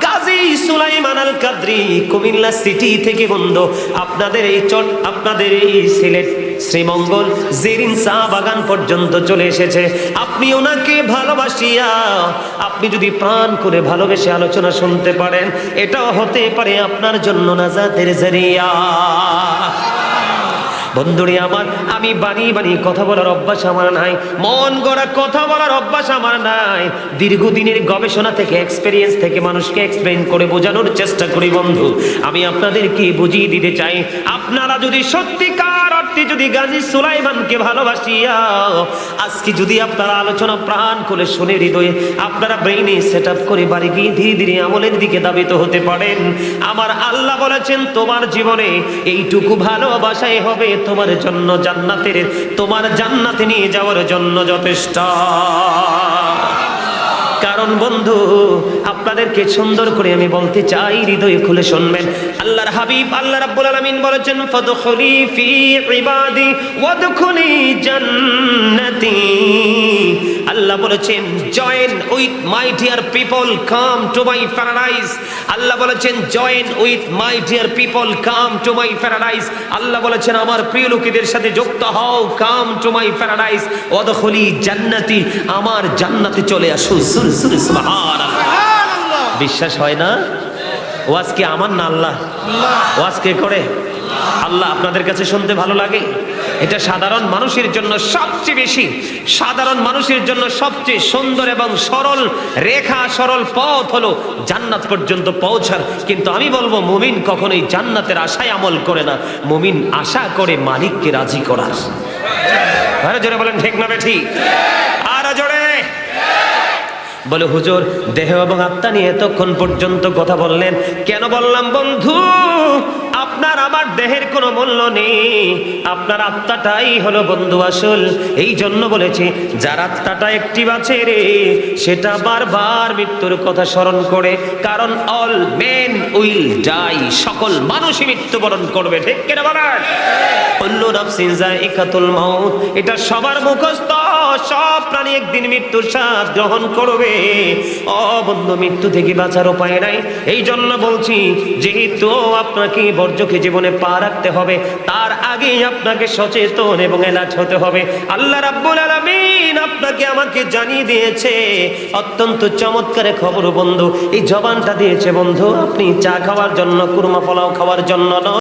গাজী সুলাইমান আল কাদরি কুমিল্লা সিটি থেকে বন্ধু আপনাদের এই সিলেট শ্রীমঙ্গল জেরিন চা বাগান পর্যন্ত চলে এসেছে। আপনি ওনাকে ভালোবাসিয়া, আপনি যদি প্রাণ করে ভালোবেসে আলোচনা শুনতে পারেন, এটাও হতে পারে আপনার জন্য নাজাতের জরিয়া। বন্ধুরে আমার, আমি বাণী কথা বলার অভ্যাস আমার নাই, মন গড়া কথা বলার অভ্যাস আমার নাই। দীর্ঘদিনের গবেষণা থেকে, এক্সপেরিয়েন্স থেকে মানুষকে এক্সপ্লেইন করে বোঝানোর চেষ্টা করি। বন্ধু, আমি আপনাদেরকে বুঝিয়ে দিতে চাই, আপনারা যদি সত্যিকার অর্থে যদি গাজী সুলাইমানকে ভালোবাসিয়া আজকে যদি আপনারা আলোচনা প্রাণ খুলে শুনে হৃদয়ে আপনারা ব্রেইনে সেট আপ করে বাড়ি গিয়ে ধীরে ধীরে আমলের দিকে ধাবিত হতে পারেন, আমার আল্লাহ বলেছেন তোমার জীবনে এইটুকু ভালোবাসাই হবে তোমার জন্য তোমার জান্নাতে নিয়ে যাওয়ার জন্য যথেষ্ট। কারণ বন্ধু, আপনাদেরকে সুন্দর করে আমি বলতে চাই, হৃদয়ে খুলে শুনবেন। আল্লাহর হাবিব আল্লাহ রাব্বুল আলামিন বলেছেন, ফাদখুলি ফি ইবাদি ওয়াদখুলি জান্নাতি। আল্লাহ বলেছেন, join with my dear people, come to my paradise. আল্লাহ বলেছেন, join with my dear people, come to my paradise. আল্লাহ বলেছেন, আমার প্রিয় লোকেদের সাথে যুক্ত হও, কাম টু মাই প্যারাডাইস ওয়াদখুলি জান্নাতি, আমার জান্নাতে চলে আসো। সুবহানাল্লাহ। বিশ্বাস হয় না? ওয়াজ কি আমার না আল্লাহ? ওয়াজ কে করে? আল্লাহ। আপনাদের কাছে শুনতে ভালো লাগে? এটা সাধারণ মানুষের জন্য সবচেয়ে বেশি, সাধারণ মানুষের জন্য সবচেয়ে সুন্দর এবং সরল রেখা, সরল পথ হলো জান্নাত পর্যন্ত পৌঁছার। কিন্তু আমি বলবো, মুমিন কখনোই জান্নাতের আশায় আমল করে না, মুমিন আশা করে মালিককে রাজি করার। আরে জোরে বলেন, ঠিক না ঠিক? আর জোরে বলে, হুজুর দেহ এবং আত্মা নিয়ে এতক্ষণ পর্যন্ত কথা বললেন কেন? বললাম বন্ধু, আপনি আপনার আমার দেহের কোনো মূল্য নেই, আপনার আত্মাটাই হলো বন্ধু আসল। এই জন্য বলেছে যার আত্মাটা একটি বাঁচে রে, সেটা বারবার মৃত্যুর কথা স্মরণ করে, কারণ অল মেন উইল ডাই, সকল মানুষই মৃত্যুবরণ করবে, ঠিক কিনা বলেন? কুল্লু নাফসিন যায়িকাতুল মাউত, এটা সবার মুখস্থ, সব প্রাণী একদিন মৃত্যুর স্বাদ গ্রহণ করবে। ও বন্ধু, মৃত্যু থেকে বাঁচার উপায় নাই। এই জন্য বলছি, যেহেতু আপনাকে বর্জ্যকে জীবনে পা রাখতে হবে, তার আগেই আপনাকে সচেতন এবং এলাচ হতে হবে। আল্লাহ রাব্বুল আলামিন আপনাকে আমাকে জানিয়ে দিয়েছে অত্যন্ত চমৎকার খবর বন্ধু। এই জবানটা দিয়েছে বন্ধু আপনি চা খাওয়ার জন্য, কুরমা পোলাও খাওয়ার জন্য নয়।